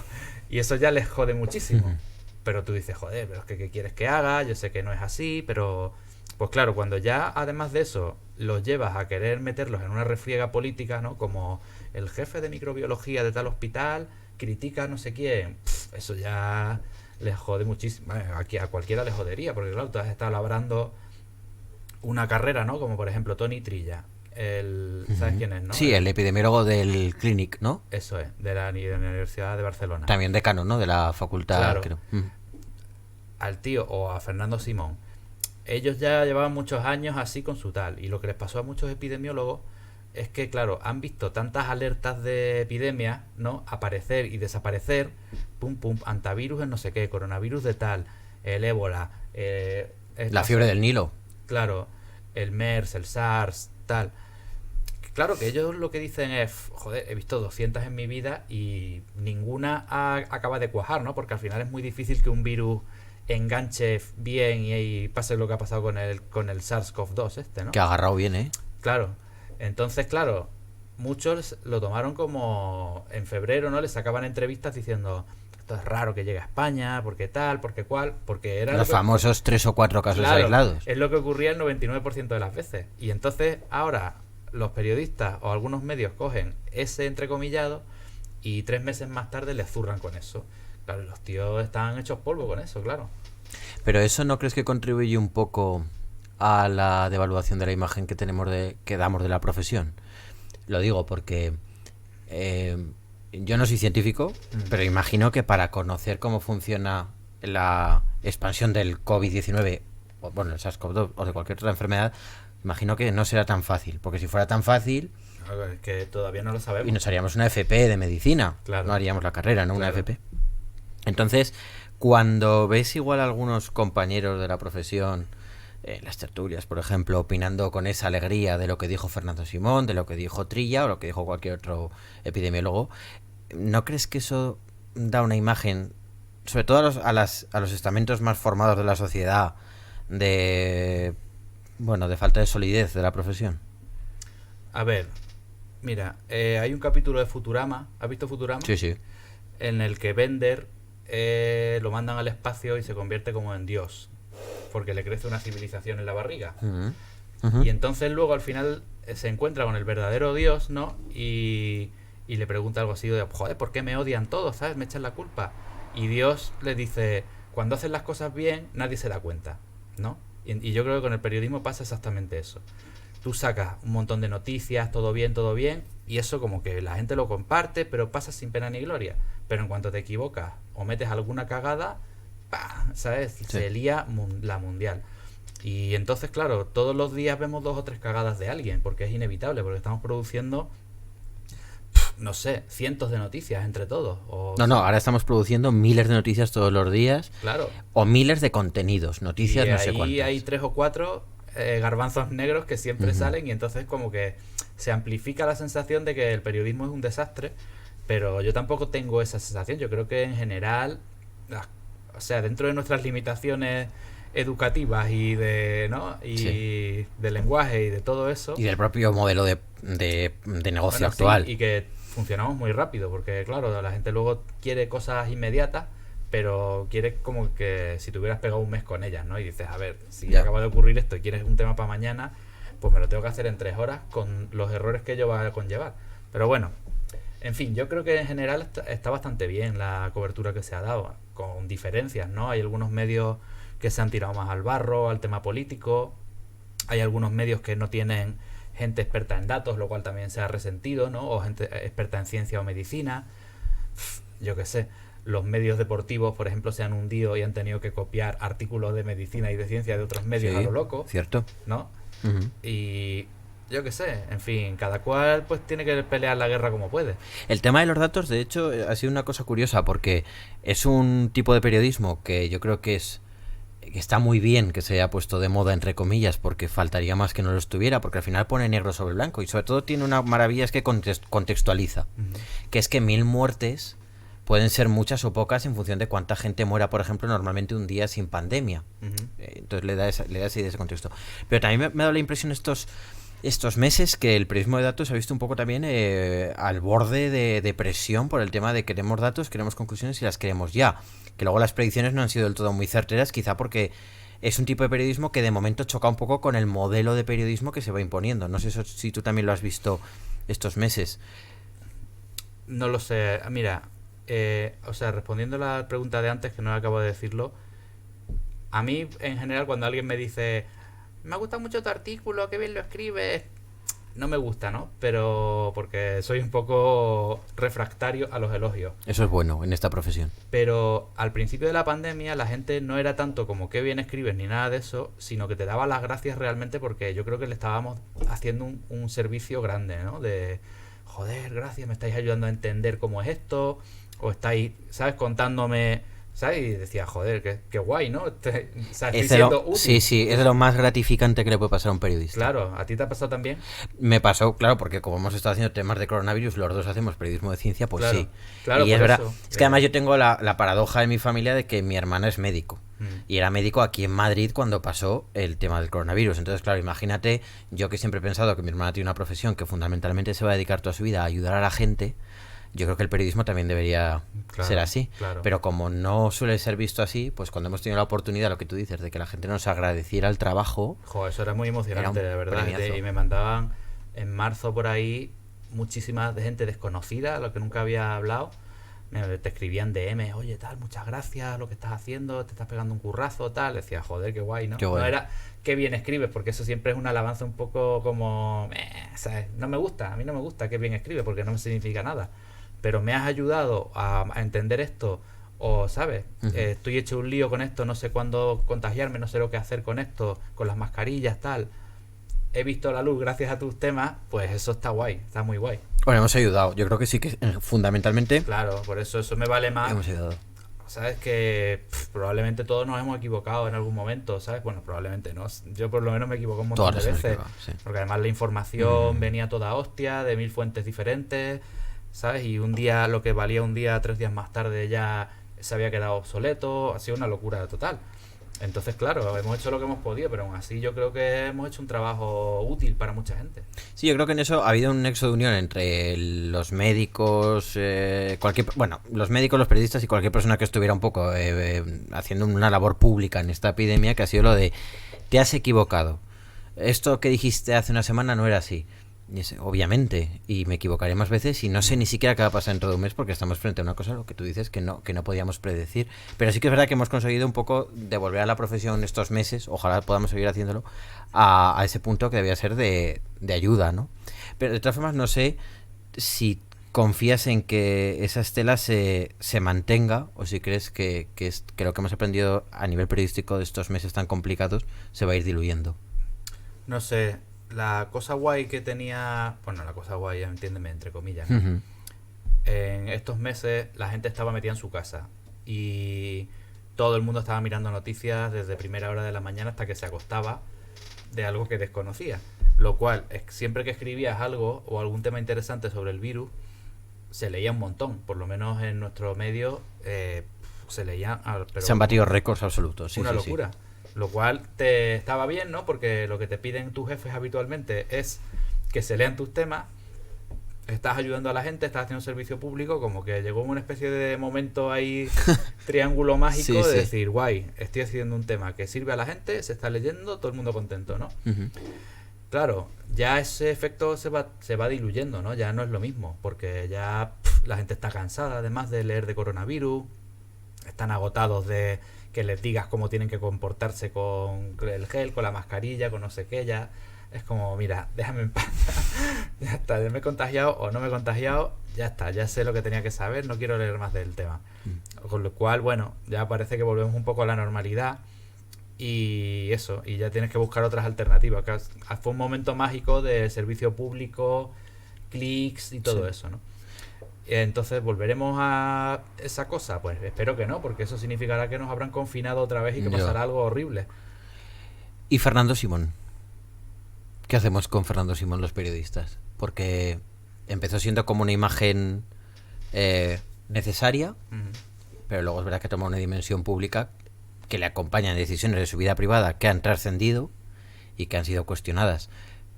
y eso ya les jode muchísimo. Pero tú dices, joder, pero es que ¿qué quieres que haga? Yo sé que no es así, pero pues claro, cuando ya además de eso los llevas a querer meterlos en una refriega política, ¿no? Como el jefe de microbiología de tal hospital critica a no sé quién, eso ya le jode muchísimo. Aquí a cualquiera le jodería, porque claro, tú has estado labrando una carrera, ¿no? Como por ejemplo Tony Trilla. ¿Sabes quién es, no? Sí, el epidemiólogo del Clinic, ¿no? Eso es, de la Universidad de Barcelona. También decano, ¿no? De la facultad, Claro. creo. Al tío o a Fernando Simón. Ellos ya llevaban muchos años así con su tal. Y lo que les pasó a muchos epidemiólogos es que, claro, han visto tantas alertas de epidemia, ¿no? Aparecer y desaparecer. Pum, pum, antivirus en no sé qué, coronavirus de tal, el ébola. La fiebre del Nilo. Claro, el MERS, el SARS, tal. Claro que ellos lo que dicen es, joder, he visto 200 en mi vida y ninguna acaba de cuajar, ¿no? Porque al final es muy difícil que un virus enganche bien y pase lo que ha pasado con el SARS-CoV-2 ¿no? Que ha agarrado bien, ¿eh? Claro. Entonces, claro, muchos lo tomaron como en febrero, ¿no? Les sacaban entrevistas diciendo, esto es raro que llegue a España, porque tal, porque cual, porque era... Los famosos 3 o 4 casos aislados. Es lo que ocurría el 99% de las veces. Y entonces, ahora, los periodistas o algunos medios cogen ese entrecomillado y 3 meses más tarde le zurran con eso. Claro, los tíos están hechos polvo con eso, claro. Pero eso, ¿no crees que contribuye un poco a la devaluación de la imagen que tenemos que damos de la profesión? Lo digo porque yo no soy científico, pero imagino que para conocer cómo funciona la expansión del COVID-19, o bueno, el SARS-CoV-2 o de cualquier otra enfermedad, imagino que no será tan fácil, porque si fuera tan fácil... Es que todavía no lo sabemos. Y nos haríamos una FP de medicina, claro. No haríamos la carrera, ¿no? Claro. Una FP. Entonces, cuando ves igual a algunos compañeros de la profesión, las tertulias, por ejemplo, opinando con esa alegría de lo que dijo Fernando Simón, de lo que dijo Trilla o lo que dijo cualquier otro epidemiólogo, ¿no crees que eso da una imagen, sobre todo a los estamentos más formados de la sociedad, de falta de solidez de la profesión? A ver, mira, hay un capítulo de Futurama, ¿has visto Futurama? Sí, sí. En el que Bender lo mandan al espacio y se convierte como en Dios, porque le crece una civilización en la barriga. Y entonces luego al final se encuentra con el verdadero Dios, ¿no? Y le pregunta algo así de, joder, ¿por qué me odian todos? ¿Sabes? Me echan la culpa. Y Dios le dice, cuando haces las cosas bien, nadie se da cuenta, ¿no? Y yo creo que con el periodismo pasa exactamente eso. Tú sacas un montón de noticias, todo bien, y eso como que la gente lo comparte, pero pasa sin pena ni gloria. Pero en cuanto te equivocas o metes alguna cagada, ¡pah! ¿Sabes? Sí. Se lía la mundial. Y entonces, claro, todos los días vemos 2 o 3 cagadas de alguien, porque es inevitable, porque estamos produciendo, no sé, cientos de noticias entre todos. No, ahora estamos produciendo miles de noticias todos los días. Claro. O miles de contenidos, noticias, y no sé cuántas. Y hay 3 o 4 garbanzos negros que siempre salen, y entonces como que se amplifica la sensación de que el periodismo es un desastre, pero yo tampoco tengo esa sensación. Yo creo que en general, o sea, dentro de nuestras limitaciones educativas y de de lenguaje y de todo eso, y del propio modelo de negocio actual, sí, y que funcionamos muy rápido, porque claro, la gente luego quiere cosas inmediatas, pero quiere como que si te hubieras pegado un mes con ellas, ¿no? Y dices, a ver, si acaba de ocurrir esto y quieres un tema para mañana, pues me lo tengo que hacer en 3 horas con los errores que ello va a conllevar. Pero bueno, en fin, yo creo que en general está bastante bien la cobertura que se ha dado, con diferencias, ¿no? Hay algunos medios que se han tirado más al barro, al tema político. Hay algunos medios que no tienen gente experta en datos, lo cual también se ha resentido, ¿no? O gente experta en ciencia o medicina. Yo qué sé. Los medios deportivos, por ejemplo, se han hundido y han tenido que copiar artículos de medicina y de ciencia de otros medios, sí, a lo loco. Cierto. ¿No? Y yo qué sé, en fin, cada cual pues tiene que pelear la guerra como puede. El tema de los datos, de hecho, ha sido una cosa curiosa, porque es un tipo de periodismo que yo creo que está muy bien que se haya puesto de moda, entre comillas, porque faltaría más que no lo estuviera, porque al final pone negro sobre blanco, y sobre todo tiene una maravilla, es que contextualiza, que es que 1000 muertes pueden ser muchas o pocas en función de cuánta gente muera, por ejemplo, normalmente un día sin pandemia. Entonces le da así de ese contexto. Pero también me ha dado la impresión estos meses que el periodismo de datos se ha visto un poco también al borde de presión por el tema de queremos datos, queremos conclusiones y las queremos ya. Que luego las predicciones no han sido del todo muy certeras, quizá porque es un tipo de periodismo que de momento choca un poco con el modelo de periodismo que se va imponiendo. No sé si tú también lo has visto estos meses. No lo sé. Mira, o sea, respondiendo a la pregunta de antes, que no acabo de decirlo, a mí, en general, cuando alguien me dice, me gusta mucho tu artículo, qué bien lo escribes, no me gusta, ¿no? Pero porque soy un poco refractario a los elogios. Eso es bueno en esta profesión. Pero al principio de la pandemia la gente no era tanto como qué bien escribes ni nada de eso, sino que te daba las gracias realmente porque yo creo que le estábamos haciendo un servicio grande, ¿no? De, joder, gracias, me estáis ayudando a entender cómo es esto, o estáis, ¿sabes? Contándome, ¿sabes? Y decía, joder, qué guay, ¿no? O sea, estoy siendo útil. Sí, sí, es de lo más gratificante que le puede pasar a un periodista. Claro, ¿a ti te ha pasado también? Me pasó, claro, porque como hemos estado haciendo temas de coronavirus, los dos hacemos periodismo de ciencia, pues Claro, sí. claro, Y es por verdad, eso. es que además yo tengo la paradoja de mi familia de que mi hermana es médico. Mm. Y era médico aquí en Madrid cuando pasó el tema del coronavirus. Entonces, claro, imagínate, yo que siempre he pensado que mi hermana tiene una profesión que fundamentalmente se va a dedicar toda su vida a ayudar a la gente, yo creo que el periodismo también debería Claro, ser así. claro. Pero como no suele ser visto así, pues cuando hemos tenido la oportunidad, lo que tú dices, de que la gente nos agradeciera el trabajo, Joder, eso era muy emocionante, Era un de verdad. premiazo. Y me mandaban en marzo por ahí muchísima de gente desconocida, a lo que nunca había hablado. Te escribían DM, oye, tal, muchas gracias, lo que estás haciendo, te estás pegando un currazo, tal. Decía, joder, qué guay, ¿no? Qué guay. No era qué bien escribes, porque eso siempre es una alabanza un poco como, ¿sabes? No me gusta, a mí no me gusta qué bien escribes, porque no me significa nada. Pero me has ayudado a entender esto, o, ¿sabes? Ujú. Estoy hecho un lío con esto, no sé cuándo contagiarme, no sé lo que hacer con esto, con las mascarillas, tal. He visto la luz gracias a tus temas, pues eso está guay, está muy guay. bueno, hemos ayudado. Yo creo que sí que fundamentalmente Claro, por eso me vale más. hemos ayudado. Sabes que probablemente todos nos hemos equivocado en algún momento, ¿sabes? Bueno, probablemente no. Yo por lo menos me equivoco un montón Todas de nos hemos veces. equivocado, sí. Porque además la información venía toda hostia, de 1000 fuentes diferentes, ¿sabes? Y un día, lo que valía un día, 3 días más tarde ya se había quedado obsoleto. Ha sido una locura total. Entonces, claro, hemos hecho lo que hemos podido, pero aún así yo creo que hemos hecho un trabajo útil para mucha gente. Sí, yo creo que en eso ha habido un nexo de unión entre los médicos, los médicos, los periodistas y cualquier persona que estuviera un poco haciendo una labor pública en esta epidemia, que ha sido lo de, te has equivocado. Esto que dijiste hace una semana no era así. Y obviamente, y me equivocaré más veces y no sé ni siquiera qué va a pasar dentro de un mes porque estamos frente a una cosa, lo que tú dices, que no podíamos predecir. Pero sí que es verdad que hemos conseguido un poco devolver a la profesión estos meses, ojalá podamos seguir haciéndolo, a ese punto que debía ser de ayuda, ¿no? Pero de todas formas no sé si confías en que esa estela se mantenga o si crees que lo que hemos aprendido a nivel periodístico de estos meses tan complicados se va a ir diluyendo. No sé, la cosa guay que tenía... Bueno, la cosa guay, entiéndeme, entre comillas, ¿no? Ujú. En estos meses la gente estaba metida en su casa y todo el mundo estaba mirando noticias desde primera hora de la mañana hasta que se acostaba de algo que desconocía. Lo cual, siempre que escribías algo o algún tema interesante sobre el virus, se leía un montón. Por lo menos en nuestro medio se leía... Se han batido récords absolutos. Sí, una sí, locura. Lo cual te estaba bien, ¿no? Porque lo que te piden tus jefes habitualmente es que se lean tus temas. Estás ayudando a la gente, estás haciendo un servicio público, como que llegó una especie de momento ahí, triángulo mágico, Sí, de sí. decir, guay, estoy haciendo un tema que sirve a la gente, se está leyendo, todo el mundo contento, ¿no? Ujú. Claro, ya ese efecto se va diluyendo, ¿no? Ya no es lo mismo, porque ya la gente está cansada, además de leer de coronavirus, están agotados de que les digas cómo tienen que comportarse con el gel, con la mascarilla, con no sé qué, ya es como, mira, déjame en paz, ya está, ya me he contagiado o no me he contagiado, ya está, ya sé lo que tenía que saber, no quiero leer más del tema. Con lo cual, bueno, ya parece que volvemos un poco a la normalidad y eso, y ya tienes que buscar otras alternativas. Que fue un momento mágico de servicio público, clics y todo Sí. eso, ¿no? Entonces, ¿volveremos a esa cosa? Pues espero que no, porque eso significará que nos habrán confinado otra vez y que Ya. pasará algo horrible. ¿Y Fernando Simón? ¿Qué hacemos con Fernando Simón los periodistas? Porque empezó siendo como una imagen necesaria, Ujú. pero luego es verdad que toma una dimensión pública que le acompaña en decisiones de su vida privada que han trascendido y que han sido cuestionadas.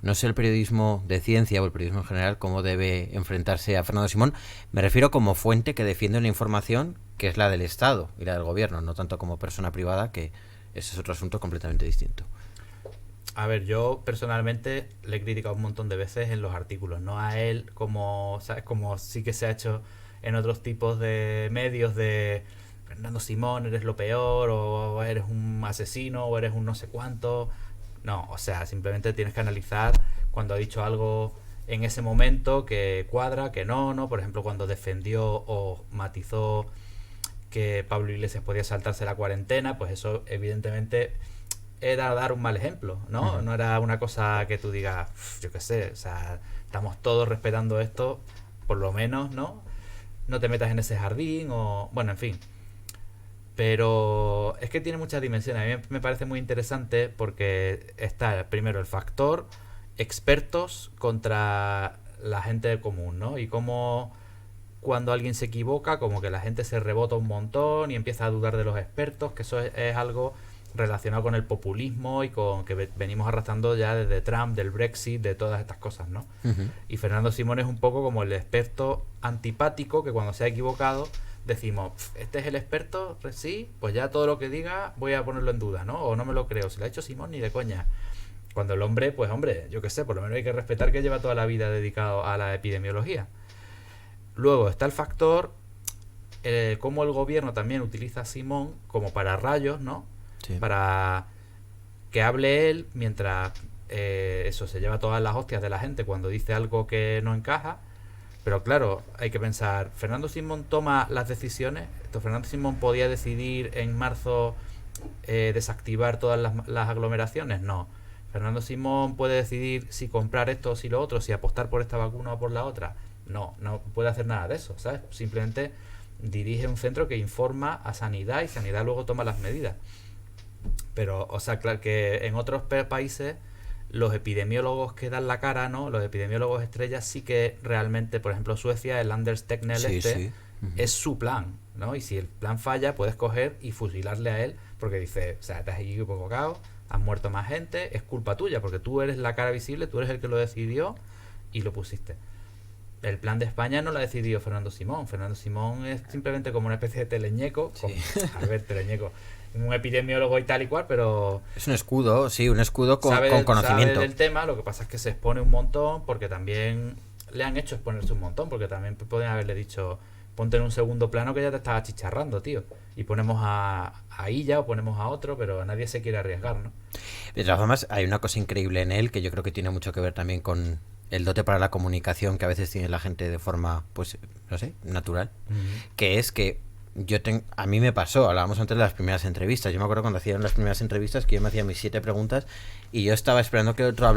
No sé el periodismo de ciencia o el periodismo en general cómo debe enfrentarse a Fernando Simón. Me refiero como fuente que defiende una información que es la del Estado y la del gobierno, no tanto como persona privada, que ese es otro asunto completamente distinto. A ver, yo personalmente le he criticado un montón de veces en los artículos, no a él como, ¿sabes? Como sí que se ha hecho en otros tipos de medios de Fernando Simón, eres lo peor, o eres un asesino, o eres un no sé cuánto. No, o sea, simplemente tienes que analizar cuando ha dicho algo en ese momento que cuadra, que no. Por ejemplo, cuando defendió o matizó que Pablo Iglesias podía saltarse la cuarentena, pues eso evidentemente era dar un mal ejemplo, ¿no? No era una cosa que tú digas, yo qué sé, o sea, estamos todos respetando esto, por lo menos, ¿no? No te metas en ese jardín o... Bueno, en fin. Pero es que tiene muchas dimensiones. A mí me parece muy interesante porque está primero el factor expertos contra la gente común, ¿no? Y cómo cuando alguien se equivoca, como que la gente se rebota un montón y empieza a dudar de los expertos, que eso es algo relacionado con el populismo y con que venimos arrastrando ya desde Trump, del Brexit, de todas estas cosas, ¿no? Y Fernando Simón es un poco como el experto antipático que cuando se ha equivocado decimos, este es el experto, sí, pues ya todo lo que diga voy a ponerlo en duda, ¿no? O no me lo creo, si lo ha hecho Simón ni de coña. Cuando el hombre, pues hombre, yo qué sé, por lo menos hay que respetar que lleva toda la vida dedicado a la epidemiología. Luego está el factor, cómo el gobierno también utiliza a Simón como para rayos, ¿no? Sí. Para que hable él mientras eso se lleva todas las hostias de la gente cuando dice algo que no encaja. Pero claro, hay que pensar, ¿Fernando Simón toma las decisiones? ¿Fernando Simón podía decidir en marzo desactivar todas las aglomeraciones? No. ¿Fernando Simón puede decidir si comprar esto o si lo otro, si apostar por esta vacuna o por la otra? No puede hacer nada de eso, ¿sabes? Simplemente dirige un centro que informa a Sanidad y Sanidad luego toma las medidas. Pero, o sea, claro que en otros países los epidemiólogos que dan la cara, ¿no? Los epidemiólogos estrellas sí que realmente, por ejemplo, Suecia, el Anders Tegnell es su plan, ¿no? Y si el plan falla, puedes coger y fusilarle a él porque dice, o sea, te has equivocado, has muerto más gente, es culpa tuya porque tú eres la cara visible, tú eres el que lo decidió y lo pusiste. El plan de España no lo ha decidido Fernando Simón. Fernando Simón es simplemente como una especie de teleñeco, teleñeco, un epidemiólogo y tal y cual, pero... Es un escudo, sí, un escudo con conocimiento. Sabe del tema, lo que pasa es que se expone un montón porque también le han hecho exponerse un montón, porque también pueden haberle dicho, ponte en un segundo plano que ya te estás achicharrando, tío. Y ponemos a Illa o ponemos a otro, pero nadie se quiere arriesgar, ¿no? De todas formas, hay una cosa increíble en él que yo creo que tiene mucho que ver también con el dote para la comunicación que a veces tiene la gente de forma, pues, no sé, natural, que es que a mí me pasó, hablábamos antes de las primeras entrevistas, yo me acuerdo cuando hacían las primeras entrevistas que yo me hacía mis 7 preguntas y yo estaba esperando que el otro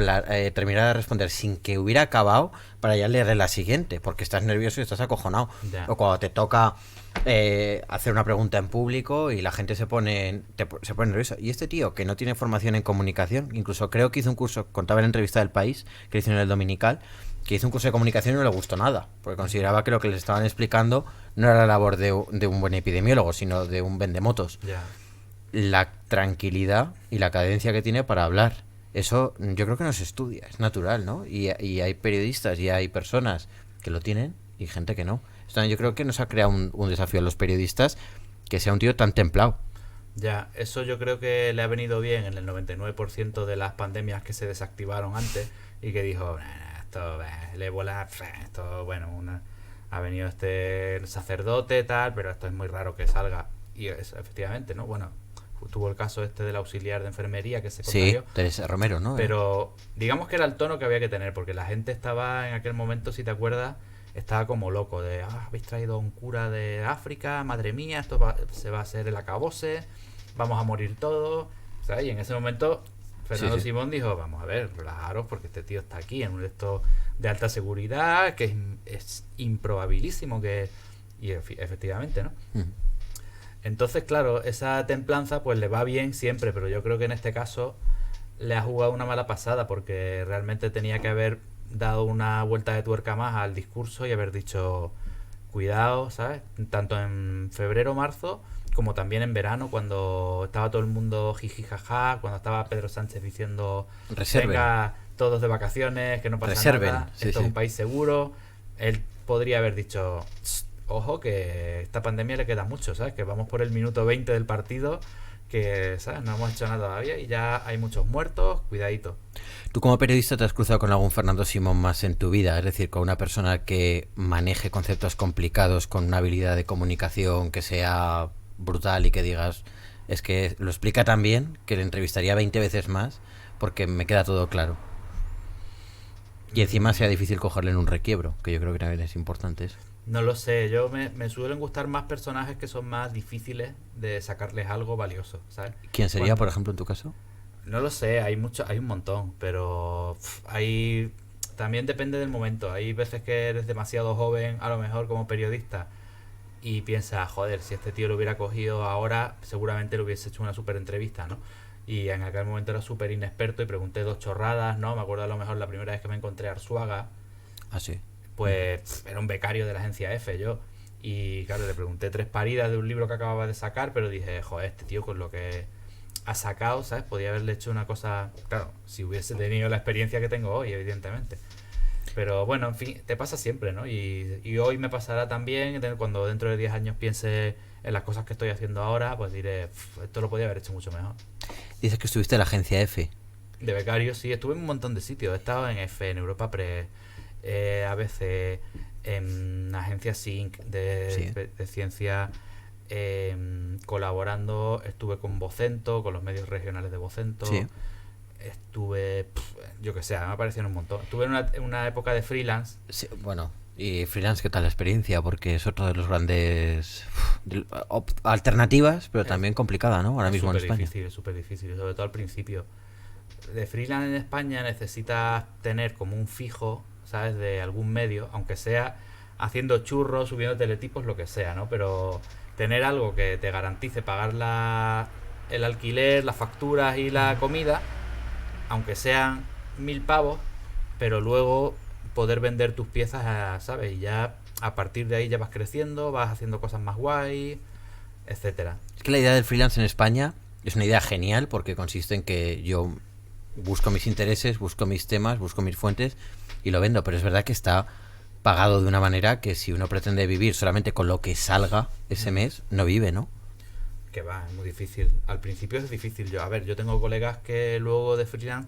terminara de responder sin que hubiera acabado para ya leerle la siguiente, porque estás nervioso y estás acojonado. O cuando te toca hacer una pregunta en público y la gente se pone nerviosa. Y este tío que no tiene formación en comunicación, incluso creo que hizo un curso, contaba en la entrevista del País, que hizo en el Dominical, que hizo un curso de comunicación y no le gustó nada, porque consideraba que lo que les estaban explicando no era la labor de un buen epidemiólogo, sino de un vendemotos. La tranquilidad y la cadencia que tiene para hablar, eso yo creo que no se estudia, es natural, ¿no? Y hay periodistas y hay personas que lo tienen y gente que no. Esto yo creo que nos ha creado un desafío a los periodistas, que sea un tío tan templado. Ya, eso yo creo que le ha venido bien en el 99% de las pandemias que se desactivaron antes y que dijo, esto, el ébola, esto, bueno, ha venido este sacerdote, tal, pero esto es muy raro que salga. Y efectivamente, ¿no? Bueno, tuvo el caso este del auxiliar de enfermería que se contagió. Sí, Teresa Romero, ¿no? Pero digamos que era el tono que había que tener, porque la gente estaba en aquel momento, si te acuerdas, estaba como loco de, habéis traído a un cura de África, madre mía, esto se va a hacer el acabose, vamos a morir todos, ¿sabes? Y en ese momento Fernando Simón dijo, vamos a ver, relajaros porque este tío está aquí en un esto de alta seguridad, que es improbabilísimo que... Y efectivamente, ¿no? Entonces, claro, esa templanza pues le va bien siempre, pero yo creo que en este caso le ha jugado una mala pasada porque realmente tenía que haber dado una vuelta de tuerca más al discurso y haber dicho, cuidado, ¿sabes? Tanto en febrero, marzo, como también en verano, cuando estaba todo el mundo jiji jaja, cuando estaba Pedro Sánchez diciendo, venga, todos de vacaciones, que no pasa nada, esto es un país seguro. Él podría haber dicho, ojo, que esta pandemia le queda mucho, ¿sabes? Que vamos por el minuto 20 del partido que, ¿sabes? No hemos hecho nada todavía y ya hay muchos muertos, cuidadito. ¿Tú como periodista te has cruzado con algún Fernando Simón más en tu vida? Es decir, con una persona que maneje conceptos complicados, con una habilidad de comunicación que sea brutal y que digas, es que lo explica tan bien que le entrevistaría 20 veces más porque me queda todo claro. Y encima sea difícil cogerle en un requiebro, que yo creo que también es importante eso. No lo sé, me suelen gustar más personajes que son más difíciles de sacarles algo valioso, ¿sabes? ¿Quién sería, por ejemplo, en tu caso? No lo sé, hay un montón, pero hay también depende del momento. Hay veces que eres demasiado joven, a lo mejor como periodista, y piensas, joder, si este tío lo hubiera cogido ahora, seguramente le hubiese hecho una super entrevista, ¿no? Y en aquel momento era súper inexperto y pregunté dos chorradas, ¿no? Me acuerdo a lo mejor la primera vez que me encontré a Arzuaga, Ah, sí. pues era un becario de la agencia F yo. Y claro, le pregunté tres paridas de un libro que acababa de sacar, pero dije, joder, este tío con lo que ha sacado, ¿sabes? Podía haberle hecho una cosa, claro, si hubiese tenido la experiencia que tengo hoy, evidentemente. Pero bueno, en fin, te pasa siempre, ¿no? Y hoy me pasará también, cuando dentro de 10 años piense en las cosas que estoy haciendo ahora, pues diré, esto lo podía haber hecho mucho mejor. Dices que estuviste en la agencia F. De becario, sí, estuve en un montón de sitios. He estado en F, en Europa Press, ABC, en agencias SYNC Sí. de ciencia, colaborando. Estuve con Vocento, con los medios regionales de Vocento. Sí. Estuve, yo que sé, me aparecieron un montón. Estuve en una época de freelance. Sí, bueno, y freelance, ¿qué tal la experiencia? Porque es otro de los grandes alternativas, pero también complicada, ¿no? Ahora mismo en España. Es súper difícil, sobre todo al principio. De freelance en España necesitas tener como un fijo, ¿sabes? De algún medio, aunque sea haciendo churros, subiendo teletipos, lo que sea, ¿no? Pero tener algo que te garantice pagar el alquiler, las facturas y la comida, aunque sean 1000 pavos, pero luego poder vender tus piezas, ¿sabes? Y ya a partir de ahí ya vas creciendo, vas haciendo cosas más guay, etcétera. Es que la idea del freelance en España es una idea genial porque consiste en que yo busco mis intereses, busco mis temas, busco mis fuentes y lo vendo, pero es verdad que está pagado de una manera que si uno pretende vivir solamente con lo que salga ese mes, no vive, ¿no? Que va, es muy difícil. Al principio es difícil. Yo tengo colegas que luego de freelance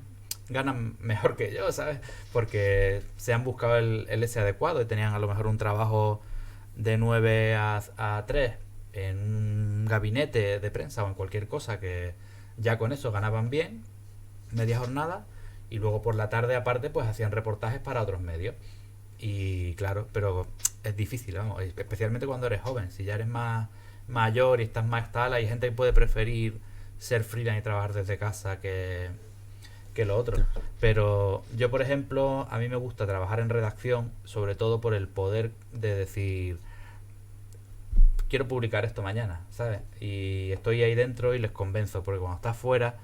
ganan mejor que yo, ¿sabes? Porque se han buscado el ese adecuado y tenían a lo mejor un trabajo de 9 a 3 en un gabinete de prensa o en cualquier cosa que ya con eso ganaban bien, media jornada, y luego por la tarde aparte pues hacían reportajes para otros medios. Y claro, pero es difícil, vamos, especialmente cuando eres joven. Si ya eres más mayor y estás más tal, hay gente que puede preferir ser freelance y trabajar desde casa que lo otro. Pero yo, por ejemplo, a mí me gusta trabajar en redacción, sobre todo por el poder de decir, quiero publicar esto mañana, ¿sabes? Y estoy ahí dentro y les convenzo, porque cuando estás fuera,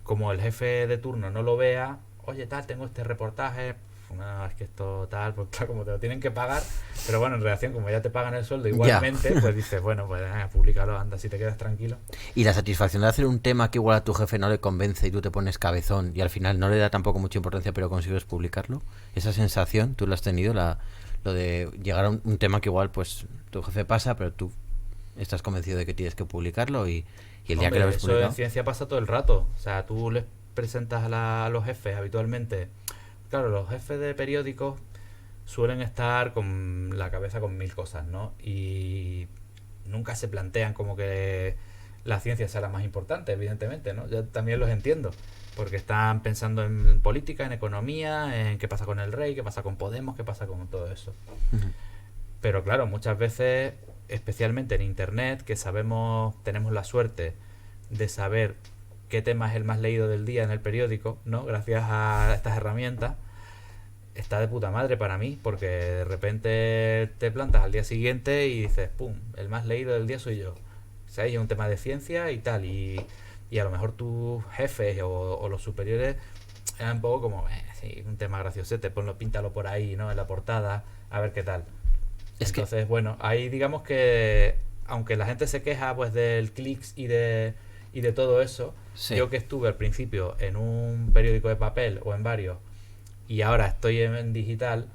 como el jefe de turno no lo vea, oye, tal, tengo este reportaje, no, es que esto tal, pues claro, como te lo tienen que pagar, pero bueno, en redacción, como ya te pagan el sueldo igualmente, pues dices, bueno, pues públicalo, anda, si te quedas tranquilo. Y la satisfacción de hacer un tema que igual a tu jefe no le convence y tú te pones cabezón y al final no le da tampoco mucha importancia, pero consigues publicarlo, esa sensación, ¿tú la has tenido? Lo de llegar a un tema que igual pues tu jefe pasa, pero tú estás convencido de que tienes que publicarlo y el día que lo ves Eso publicado. en ciencia pasa todo el rato, o sea, tú les presentas a los jefes habitualmente. Claro, los jefes de periódicos suelen estar con la cabeza con 1000 cosas, ¿no? Y nunca se plantean como que la ciencia sea la más importante, evidentemente, ¿no? Yo también los entiendo, porque están pensando en política, en economía, en qué pasa con el rey, qué pasa con Podemos, qué pasa con todo eso. Ujú. Pero claro, muchas veces, especialmente en internet, que tenemos la suerte de saber qué tema es el más leído del día en el periódico, ¿no? Gracias a estas herramientas, está de puta madre para mí, porque de repente te plantas al día siguiente y dices, pum, el más leído del día soy yo. O sea, es un tema de ciencia y tal, y a lo mejor tus jefes o los superiores eran un poco como, sí, un tema graciosete, ponlo, píntalo por ahí, ¿no? En la portada, a ver qué tal. Entonces, bueno, ahí digamos que, aunque la gente se queja pues del clics y de todo eso, Sí. yo que estuve al principio en un periódico de papel o en varios y ahora estoy en digital,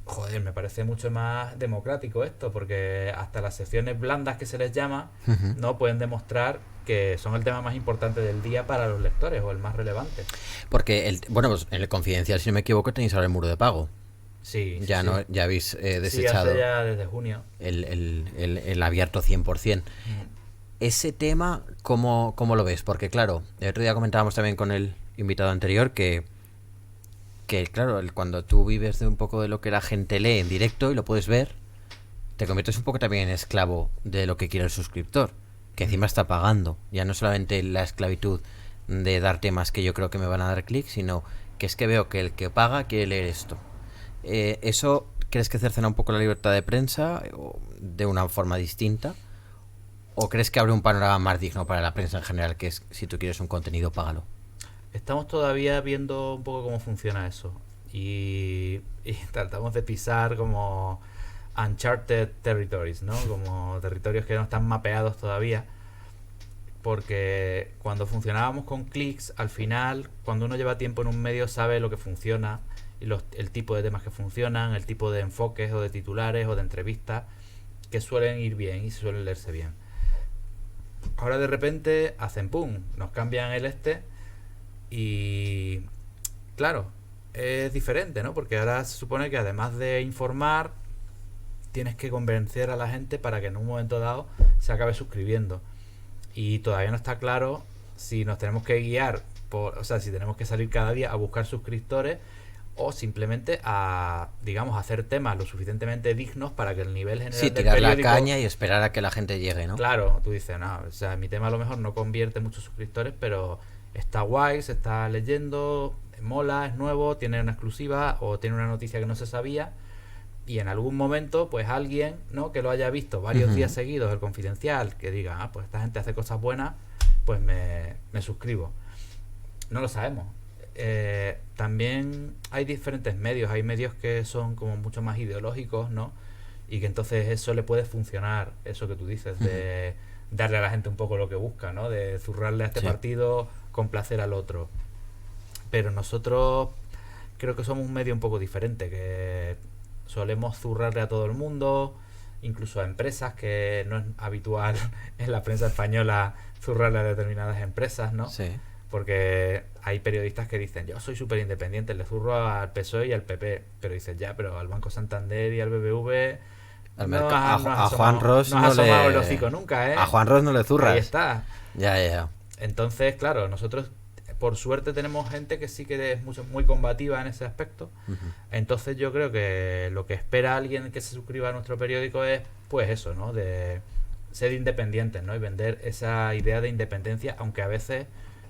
Joder, me parece mucho más democrático esto, porque hasta las secciones blandas que se les llama, Ujú. no pueden demostrar que son el tema más importante del día para los lectores o el más relevante. Porque, bueno, pues en el Confidencial, si no me equivoco, tenéis ahora el muro de pago. Sí, sí, Ya sí. no, ya habéis Sí, hace desechado ya desde junio. el abierto 100%. Mm. Ese tema, ¿cómo lo ves? Porque, claro, el otro día comentábamos también con el invitado anterior que claro, cuando tú vives de un poco de lo que la gente lee en directo y lo puedes ver, te conviertes un poco también en esclavo de lo que quiere el suscriptor, que encima está pagando. Ya no solamente la esclavitud de dar temas que yo creo que me van a dar clic, sino que es que veo que el que paga quiere leer esto. ¿Eso crees que cercena un poco la libertad de prensa o de una forma distinta? ¿O crees que abre un panorama más digno para la prensa en general, que es si tú quieres un contenido, págalo? Estamos todavía viendo un poco cómo funciona eso. Y tratamos de pisar como uncharted territories, ¿no? Como territorios que no están mapeados todavía. Porque cuando funcionábamos con clics, al final, cuando uno lleva tiempo en un medio, sabe lo que funciona y el tipo de temas que funcionan, el tipo de enfoques o de titulares o de entrevistas que suelen ir bien y suelen leerse bien. Ahora de repente hacen pum, nos cambian el y claro, es diferente, ¿no? Porque ahora se supone que además de informar, tienes que convencer a la gente para que en un momento dado se acabe suscribiendo. Y todavía no está claro si nos tenemos que guiar o sea, si tenemos que salir cada día a buscar suscriptores o simplemente a, digamos, hacer temas lo suficientemente dignos para que el nivel general Sí, del tirar la periódico... caña y esperar a que la gente llegue, ¿no? Claro, tú dices, no, o sea, mi tema a lo mejor no convierte muchos suscriptores, pero está guay, se está leyendo, mola, es nuevo, tiene una exclusiva o tiene una noticia que no se sabía y en algún momento, pues alguien, ¿no? Que lo haya visto varios días seguidos, el Confidencial, que diga, ah, pues esta gente hace cosas buenas, pues me suscribo. No lo sabemos. También hay diferentes medios, hay medios que son como mucho más ideológicos, ¿no? Y que entonces eso le puede funcionar, eso que tú dices, de darle a la gente un poco lo que busca, ¿no? De zurrarle a este Sí. partido, complacer al otro. Pero nosotros creo que somos un medio un poco diferente, que solemos zurrarle a todo el mundo, incluso a empresas, que no es habitual en la prensa española zurrarle a determinadas empresas, ¿no? Sí. Porque hay periodistas que dicen, yo soy súper independiente, le zurro al PSOE y al PP, pero dices, ya, pero al Banco Santander y al BBV A Juan Ross no has no asomado el le... hocico nunca, ¿eh? A Juan Ross no le zurras. Ahí está. Ya. Entonces, claro, nosotros por suerte tenemos gente que sí que es muy combativa en ese aspecto. Entonces yo creo que lo que espera alguien que se suscriba a nuestro periódico es pues eso, ¿no? De ser independientes, ¿no? Y vender esa idea de independencia, aunque a veces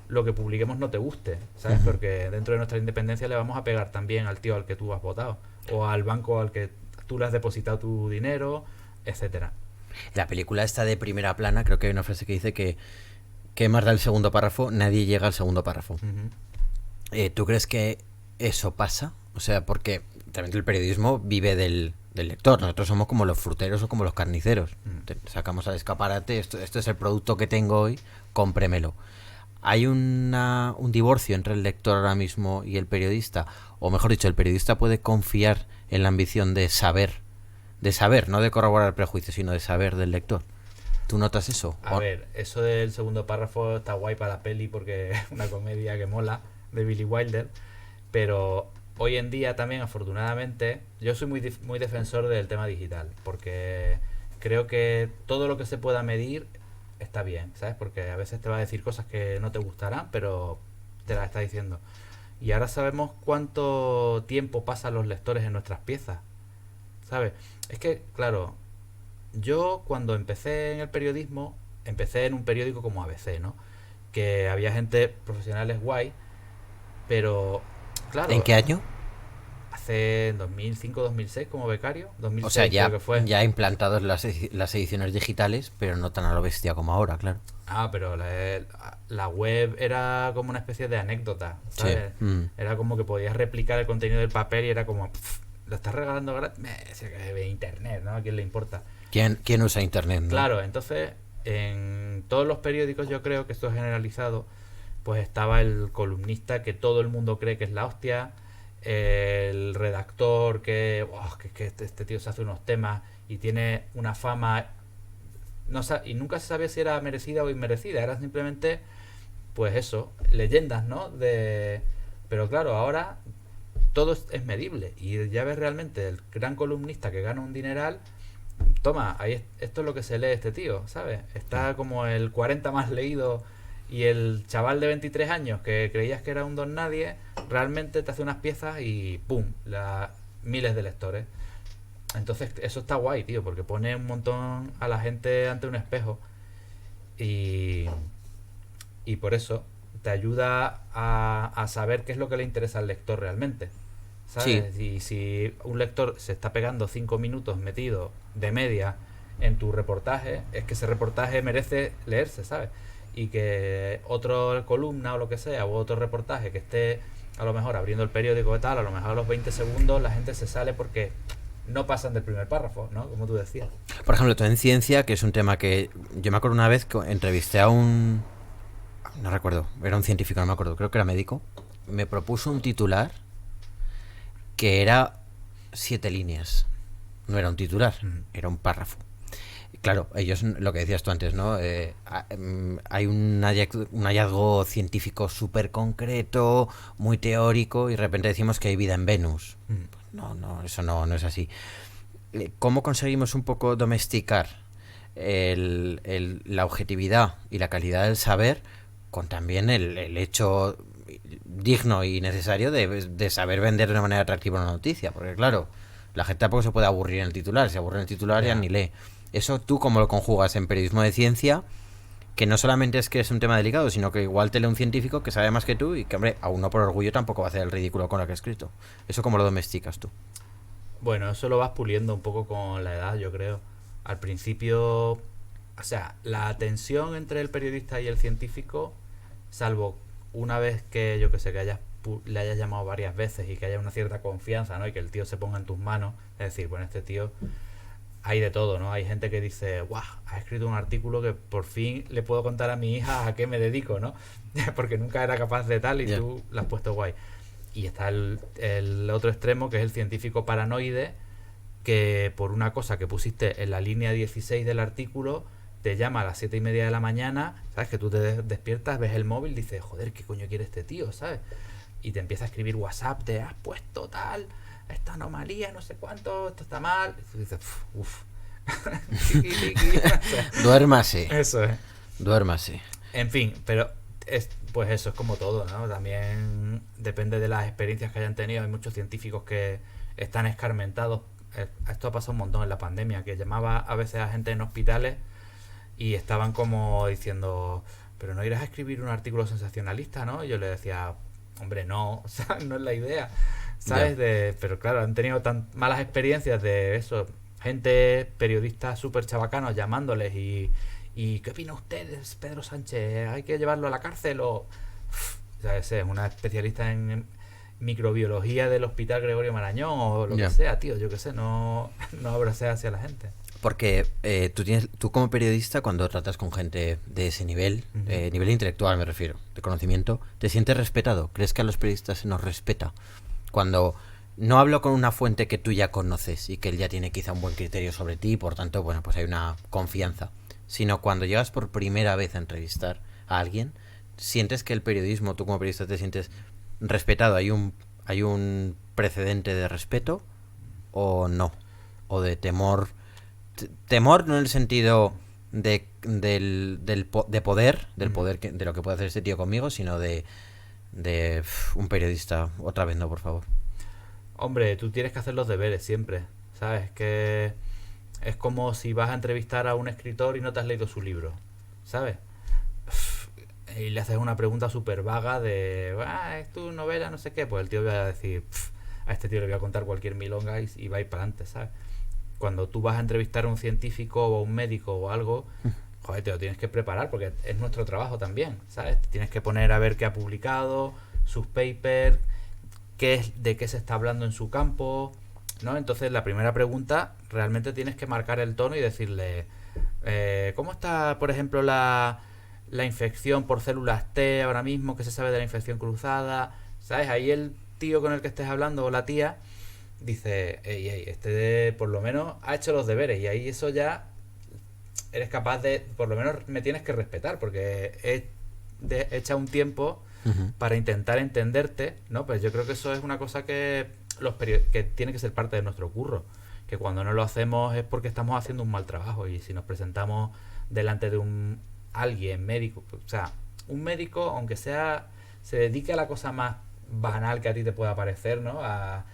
lo que publiquemos no te guste, ¿sabes? Porque dentro de nuestra independencia le vamos a pegar también al tío al que tú has votado o al banco al que tú le has depositado tu dinero, etcétera. La película esta de Primera Plana, creo que hay una frase que dice que más da el segundo párrafo, nadie llega al segundo párrafo. ¿Tú crees que eso pasa? O sea, porque realmente el periodismo vive del lector. Nosotros somos como los fruteros o como los carniceros. Sacamos al escaparate, esto es el producto que tengo hoy, cómpremelo. ¿Hay un divorcio entre el lector ahora mismo y el periodista? O mejor dicho, el periodista puede confiar en la ambición de saber, no de corroborar prejuicios, sino de saber del lector. ¿Tú notas eso? A ver, eso del segundo párrafo está guay para la peli porque es una comedia que mola de Billy Wilder, pero hoy en día también, afortunadamente, yo soy muy defensor del tema digital, porque creo que todo lo que se pueda medir está bien, ¿sabes? Porque a veces te va a decir cosas que no te gustarán, pero te las está diciendo. Y ahora sabemos cuánto tiempo pasan los lectores en nuestras piezas, ¿sabes? Es que, claro, yo cuando empecé en el periodismo, empecé en un periódico como ABC, ¿no? Que había gente profesionales guay, pero ¿En claro, qué año? hace 2005-2006 como becario, O sea, 2006 creo que fue. ya implantados las ediciones digitales, pero no tan a lo bestia como ahora, claro. Ah, pero la web era como una especie de anécdota, ¿sabes? Sí. Era como que podías replicar el contenido del papel y era como, lo estás regalando gratis, se ve internet, ¿no? ¿A quién le importa? ¿Quién usa internet, no? Claro, entonces en todos los periódicos yo creo que esto es generalizado, pues estaba el columnista que todo el mundo cree que es la hostia, el redactor que este tío se hace unos temas y tiene una fama, no, y nunca se sabía si era merecida o inmerecida, era simplemente, pues eso, leyendas, ¿no? Pero claro, ahora todo es medible y ya ves realmente el gran columnista que gana un dineral. Toma, ahí esto es lo que se lee este tío, ¿sabes? Está como el 40 más leído y el chaval de 23 años que creías que era un don nadie, realmente te hace unas piezas y ¡pum! Miles de lectores. Entonces eso está guay, tío, porque pone un montón a la gente ante un espejo y, y por eso te ayuda a saber qué es lo que le interesa al lector realmente. ¿Sabes? Sí. Y si un lector se está pegando 5 minutos metido de media en tu reportaje, es que ese reportaje merece leerse, ¿sabes? Y que otra columna o lo que sea, o otro reportaje que esté a lo mejor abriendo el periódico y tal, a lo mejor a los 20 segundos la gente se sale porque no pasan del primer párrafo, ¿no? Como tú decías. Por ejemplo, tú en ciencia, que es un tema que yo me acuerdo una vez que entrevisté a un... No recuerdo, era un científico, no me acuerdo, creo que era médico. Me propuso un titular que era 7 líneas. No era un titular, era un párrafo. Claro, ellos, lo que decías tú antes, ¿no? Hay un hallazgo científico súper concreto, muy teórico, y de repente decimos que hay vida en Venus. No, eso no es así. ¿Cómo conseguimos un poco domesticar la objetividad y la calidad del saber con también el hecho digno y necesario de saber vender de una manera atractiva una noticia? Porque claro, la gente tampoco se puede aburrir en el titular. Si aburre en el titular ya ni lee. Eso tú cómo lo conjugas en periodismo de ciencia, que no solamente es que es un tema delicado, sino que igual te lee un científico que sabe más que tú y que, hombre, aún no por orgullo tampoco va a hacer el ridículo con lo que ha escrito. ¿Eso cómo lo domesticas tú? Bueno, eso lo vas puliendo un poco con la edad, yo creo. Al principio, o sea, la tensión entre el periodista y el científico, salvo una vez que, yo que sé, que le hayas llamado varias veces y que haya una cierta confianza, ¿no? Y que el tío se ponga en tus manos, es decir, bueno, este tío, hay de todo, ¿no? Hay gente que dice, guau, has escrito un artículo que por fin le puedo contar a mi hija a qué me dedico, ¿no? Porque nunca era capaz de tal y tú le has puesto guay. Y está el otro extremo, que es el científico paranoide, que por una cosa que pusiste en la línea 16 del artículo, te llama a las 7:30 de la mañana, ¿sabes? Que tú te despiertas, ves el móvil, dices, joder, ¿qué coño quiere este tío? ¿Sabes? Y te empieza a escribir WhatsApp, te has puesto tal, esta anomalía, no sé cuánto, esto está mal. Y tú dices, uff. Duérmase. Eso es. Duérmase. En fin, pero pues eso es como todo, ¿no? También depende de las experiencias que hayan tenido. Hay muchos científicos que están escarmentados. Esto ha pasado un montón en la pandemia, que llamaba a veces a gente en hospitales y estaban como diciendo, pero no irás a escribir un artículo sensacionalista, ¿no? Y yo le decía, hombre, no, o sea, no es la idea, ¿sabes? Pero claro, han tenido tan malas experiencias de eso, gente, periodistas súper chabacanos llamándoles y ¿qué opina usted, Pedro Sánchez? ¿Hay que llevarlo a la cárcel o...? ¿Sabes? Es una especialista en microbiología del Hospital Gregorio Marañón o lo que sea, tío, yo qué sé, no abrace hacia la gente. Porque tú como periodista, cuando tratas con gente de ese nivel, nivel intelectual me refiero, de conocimiento, ¿te sientes respetado? ¿Crees que a los periodistas se nos respeta? Cuando no hablo con una fuente que tú ya conoces y que él ya tiene quizá un buen criterio sobre ti y por tanto, bueno, pues hay una confianza. Sino cuando llegas por primera vez a entrevistar a alguien, ¿sientes que el periodismo, tú como periodista, te sientes respetado? ¿Hay un precedente de respeto o no? ¿O de temor? Temor no en el sentido de poder, de lo que puede hacer este tío conmigo, sino de un periodista. Otra vez no, por favor. Hombre, tú tienes que hacer los deberes siempre, ¿sabes? Que es como si vas a entrevistar a un escritor y no te has leído su libro, ¿sabes? Y le haces una pregunta súper vaga de, ¿es tu novela? No sé qué. Pues el tío va a decir, a este tío le voy a contar cualquier milonga y va a ir para adelante, ¿sabes? Cuando tú vas a entrevistar a un científico o a un médico o algo, joder, te lo tienes que preparar porque es nuestro trabajo también, ¿sabes? Te tienes que poner a ver qué ha publicado, sus papers, de qué se está hablando en su campo, ¿no? Entonces la primera pregunta realmente tienes que marcar el tono y decirle, ¿cómo está, por ejemplo, la infección por células T ahora mismo? ¿Qué se sabe de la infección cruzada? ¿Sabes? Ahí él tío con el que estés hablando o la tía dice, ey, este por lo menos ha hecho los deberes, y ahí eso ya eres capaz de, por lo menos me tienes que respetar, porque he echado un tiempo para intentar entenderte, ¿no? Pues yo creo que eso es una cosa que que tiene que ser parte de nuestro curro, que cuando no lo hacemos es porque estamos haciendo un mal trabajo, y si nos presentamos delante de alguien médico, o sea, un médico, aunque sea, se dedique a la cosa más banal que a ti te pueda parecer, ¿no? A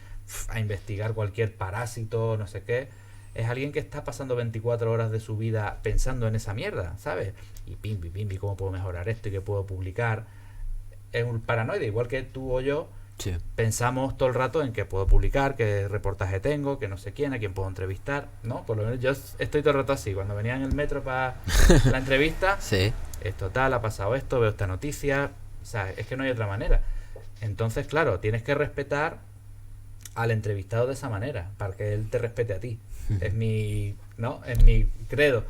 investigar cualquier parásito, no sé qué, es alguien que está pasando 24 horas de su vida pensando en esa mierda, ¿sabes? Y pimbi, ¿cómo puedo mejorar esto y qué puedo publicar? Es un paranoide, igual que tú o yo. Sí. Pensamos todo el rato en qué puedo publicar, qué reportaje tengo, que no sé quién, a quién puedo entrevistar, ¿no? Por lo menos yo estoy todo el rato así. Cuando venía en el metro para la entrevista, sí. Esto tal, ha pasado esto, veo esta noticia, o sea, es que no hay otra manera. Entonces, claro, tienes que respetar al entrevistado de esa manera, para que él te respete a ti. Es mi credo.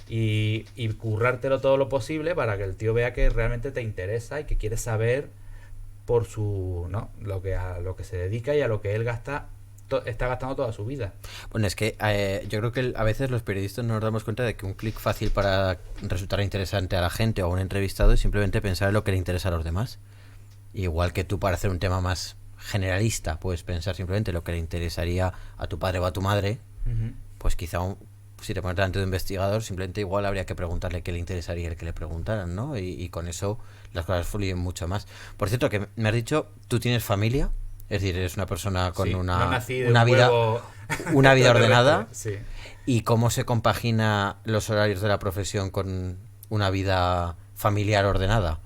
Y currártelo todo lo posible para que el tío vea que realmente te interesa y que quieres saber por su, ¿no? A lo que se dedica y a lo que él está gastando toda su vida. Bueno, es que yo creo que a veces los periodistas no nos damos cuenta de que un clic fácil para resultar interesante a la gente o a un entrevistado es simplemente pensar en lo que le interesa a los demás. Igual que tú, para hacer un tema más generalista, puedes pensar simplemente lo que le interesaría a tu padre o a tu madre, pues quizá si te pones delante de un investigador, simplemente igual habría que preguntarle qué le interesaría el que le preguntaran, ¿no? Y con eso las cosas fluyen mucho más. Por cierto, que me has dicho, ¿tú tienes familia? Es decir, eres una persona con sí, una vida ordenada. Sí. ¿Y cómo se compagina los horarios de la profesión con una vida familiar ordenada?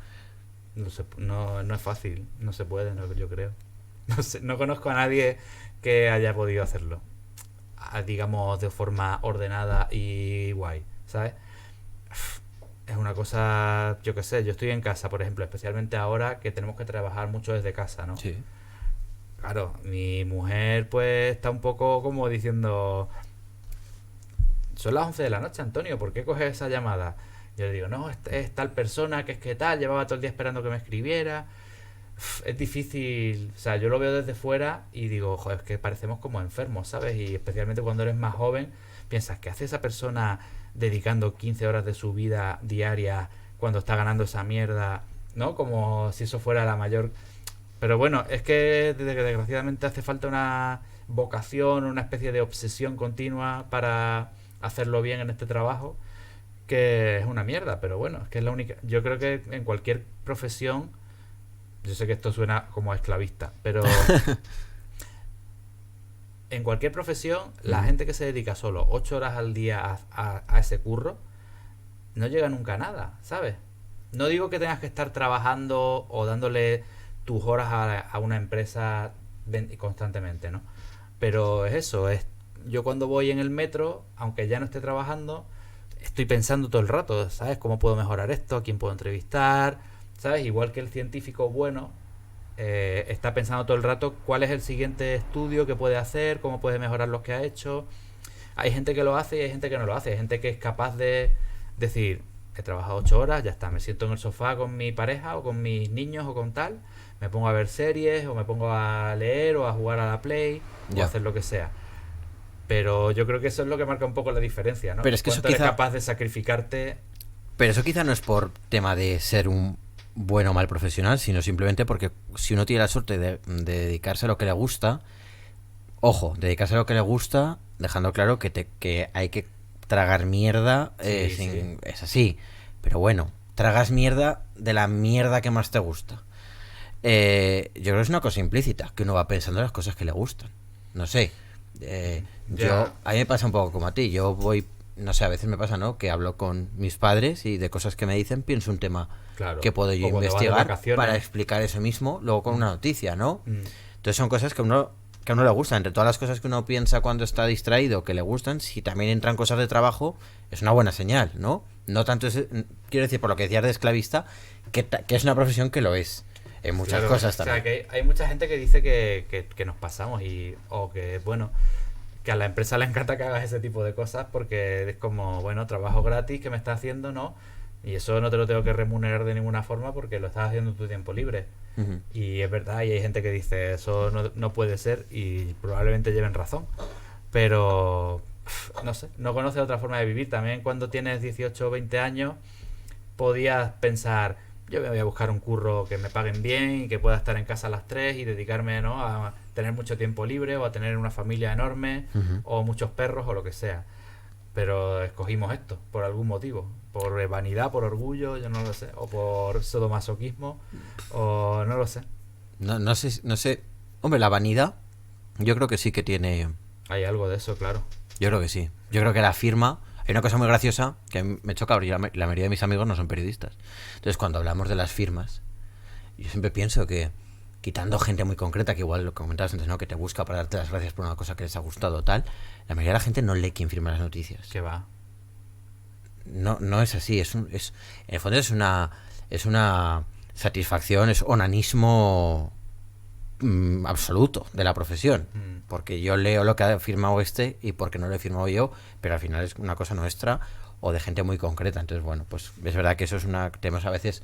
No es fácil, no se puede, yo creo. No conozco a nadie que haya podido hacerlo, digamos, de forma ordenada y guay, ¿sabes? Es una cosa, yo qué sé, yo estoy en casa, por ejemplo, especialmente ahora que tenemos que trabajar mucho desde casa, ¿no? Sí. Claro, mi mujer pues está un poco como diciendo, son las 11 de la noche, Antonio, ¿por qué coges esa llamada? Yo le digo, no, es tal persona que es que tal, llevaba todo el día esperando que me escribiera. Es difícil, o sea, yo lo veo desde fuera y digo, joder, es que parecemos como enfermos, ¿sabes? Y especialmente cuando eres más joven, piensas, ¿qué hace esa persona dedicando 15 horas de su vida diaria cuando está ganando esa mierda? ¿No? Como si eso fuera la mayor... Pero bueno, es que desgraciadamente hace falta una vocación, una especie de obsesión continua para hacerlo bien en este trabajo, que es una mierda, pero bueno, es que es la única... Yo creo que en cualquier profesión... Yo sé que esto suena como esclavista, pero en cualquier profesión, la gente que se dedica solo 8 horas al día a ese curro, no llega nunca a nada, ¿sabes? No digo que tengas que estar trabajando o dándole tus horas a una empresa constantemente, ¿no? Pero es eso, yo cuando voy en el metro, aunque ya no esté trabajando, estoy pensando todo el rato, ¿sabes? ¿Cómo puedo mejorar esto? ¿A quién puedo entrevistar? ¿Sabes? Igual que el científico bueno está pensando todo el rato cuál es el siguiente estudio que puede hacer, cómo puede mejorar lo que ha hecho. Hay gente que lo hace y hay gente que no lo hace. Hay gente que es capaz de decir, he trabajado 8 horas, ya está, me siento en el sofá con mi pareja o con mis niños o con tal, me pongo a ver series o me pongo a leer o a jugar a la Play o a hacer lo que sea. Pero yo creo que eso es lo que marca un poco la diferencia, ¿no? Pero es que ¿Cuánto eres capaz de sacrificarte? Pero eso quizá no es por tema de ser un bueno o mal profesional, sino simplemente porque si uno tiene la suerte de dedicarse a lo que le gusta, ojo, dedicarse a lo que le gusta, dejando claro que hay que tragar mierda, sí. Es así, pero bueno, tragas mierda de la mierda que más te gusta. Yo creo que es una cosa implícita, que uno va pensando en las cosas que le gustan, no sé, a mí me pasa un poco como a ti, yo voy, no sé, a veces me pasa, ¿no? Que hablo con mis padres y de cosas que me dicen pienso un tema que puedo yo investigar para explicar eso mismo, luego con una noticia, ¿no? Entonces son cosas que a uno le gustan. Entre todas las cosas que uno piensa cuando está distraído que le gustan, si también entran cosas de trabajo, es una buena señal, ¿no? No tanto quiero decir, por lo que decías de esclavista, que es una profesión que lo es. En muchas cosas también. O sea, que hay mucha gente que dice que nos pasamos o que, bueno, que a la empresa le encanta que hagas ese tipo de cosas porque es como, bueno, trabajo gratis que me está haciendo, ¿no? Y eso no te lo tengo que remunerar de ninguna forma porque lo estás haciendo en tu tiempo libre. Ujú. Y es verdad, y hay gente que dice eso no puede ser y probablemente lleven razón. Pero no sé, no conoce otra forma de vivir. También cuando tienes 18 o 20 años podías pensar, yo me voy a buscar un curro que me paguen bien y que pueda estar en casa a las 3 y dedicarme, ¿no?, a tener mucho tiempo libre o a tener una familia enorme Ujú. o muchos perros o lo que sea. Pero escogimos esto por algún motivo, por vanidad, por orgullo, yo no lo sé, o por sadomasoquismo, o no lo sé. No sé. Hombre, la vanidad, yo creo que sí que tiene. Hay algo de eso, claro. Yo creo que sí. Yo creo que la firma. Hay una cosa muy graciosa que me choca abrir. La mayoría de mis amigos no son periodistas. Entonces, cuando hablamos de las firmas, yo siempre pienso que, quitando gente muy concreta, que igual lo que comentabas antes, ¿no?, que te busca para darte las gracias por una cosa que les ha gustado, tal, la mayoría de la gente no lee quién firma las noticias. Que va. No es así. En el fondo es una satisfacción, es onanismo absoluto de la profesión. Porque yo leo lo que ha firmado este y porque no lo he firmado yo, pero al final es una cosa nuestra o de gente muy concreta. Entonces, bueno, pues es verdad que tenemos a veces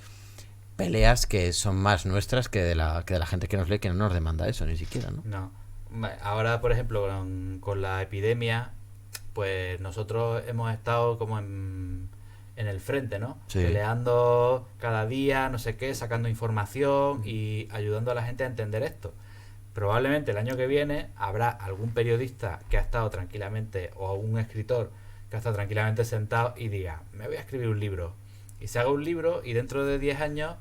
peleas que son más nuestras que de la gente que nos lee, que no nos demanda eso ni siquiera, ¿no? No. Ahora, por ejemplo, con la epidemia, pues nosotros hemos estado como en el frente, ¿no? Sí. Peleando cada día, no sé qué, sacando información y ayudando a la gente a entender esto. Probablemente el año que viene habrá algún periodista que ha estado tranquilamente o algún escritor que ha estado tranquilamente sentado y diga, me voy a escribir un libro. Y se haga un libro y dentro de 10 años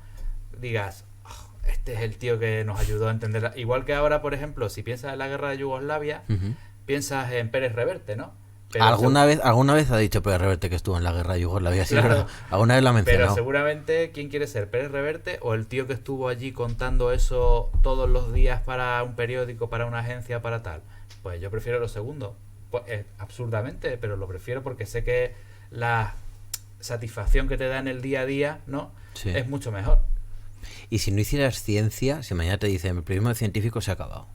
digas, "Oh, este es el tío que nos ayudó a entender". Igual que ahora, por ejemplo, si piensas en la guerra de Yugoslavia, Ujú. piensas en Pérez Reverte, ¿no? Pero ¿Alguna vez ha dicho Pérez Reverte que estuvo en la guerra de Yugoslavia? Sí, Claro. ¿verdad? ¿Alguna vez lo ha Pero mencionado? seguramente, ¿quién quiere ser? ¿Pérez Reverte o el tío que estuvo allí contando eso todos los días para un periódico, para una agencia, para tal? Pues yo prefiero lo segundo. Pues, absurdamente, pero lo prefiero porque sé que la satisfacción que te da en el día a día, ¿no?, Sí. es mucho mejor. Y si no hicieras ciencia, si mañana te dicen el periodismo científico se ha acabado,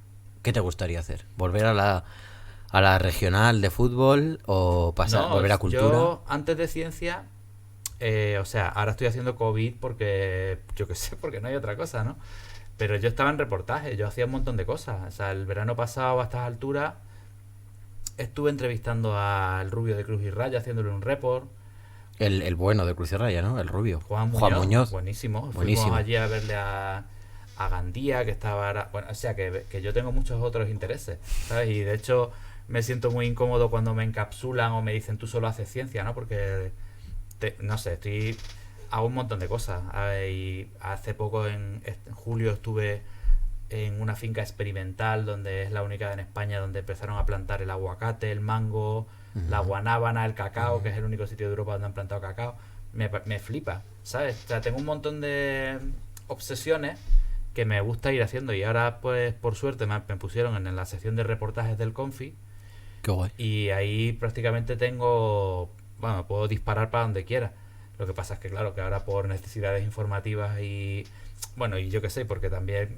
¿qué te gustaría hacer? ¿Volver a la regional de fútbol o No, volver a cultura? yo antes de ciencia, o sea, ahora estoy haciendo COVID porque, yo qué sé, porque no hay otra cosa, ¿no? Pero yo estaba en reportaje, yo hacía un montón de cosas. O sea, el verano pasado a estas alturas estuve entrevistando al Rubio de Cruz y Raya, haciéndole un report. El bueno de Cruz y Raya, ¿no? El rubio. Juan Muñoz. Buenísimo. Buenísimo. Fuimos allí a verle a Gandía, que estaba ahora... Bueno, o sea, que yo tengo muchos otros intereses, ¿sabes? Y de hecho me siento muy incómodo cuando me encapsulan o me dicen tú solo haces ciencia, ¿no? Porque, no sé, hago un montón de cosas. Y hace poco, en julio, estuve en una finca experimental donde es la única en España donde empezaron a plantar el aguacate, el mango, la guanábana, el cacao, que es el único sitio de Europa donde han plantado cacao. Me flipa, ¿sabes? O sea, tengo un montón de obsesiones que me gusta ir haciendo y ahora, pues, por suerte me pusieron en la sección de reportajes del Confi. Qué guay. Y ahí prácticamente puedo disparar para donde quiera. Lo que pasa es que, claro, que ahora por necesidades informativas y, bueno, y yo qué sé, porque también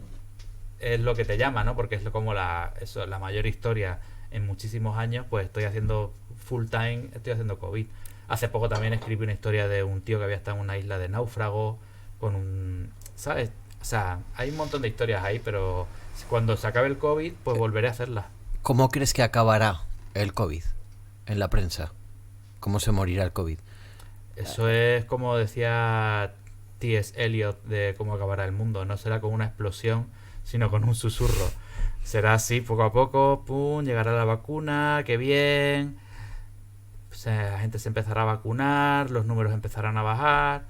es lo que te llama, ¿no? Porque es como la mayor historia en muchísimos años, pues estoy haciendo full time, estoy haciendo COVID. Hace poco también escribí una historia de un tío que había estado en una isla de náufrago ¿sabes? O sea, hay un montón de historias ahí, pero cuando se acabe el COVID, pues volveré a hacerlas. ¿Cómo crees que acabará el COVID en la prensa? ¿Cómo se morirá el COVID? Eso es como decía T.S. Eliot de cómo acabará el mundo. No será con una explosión, sino con un susurro. Será así, poco a poco, pum, llegará la vacuna, qué bien. O sea, la gente se empezará a vacunar, los números empezarán a bajar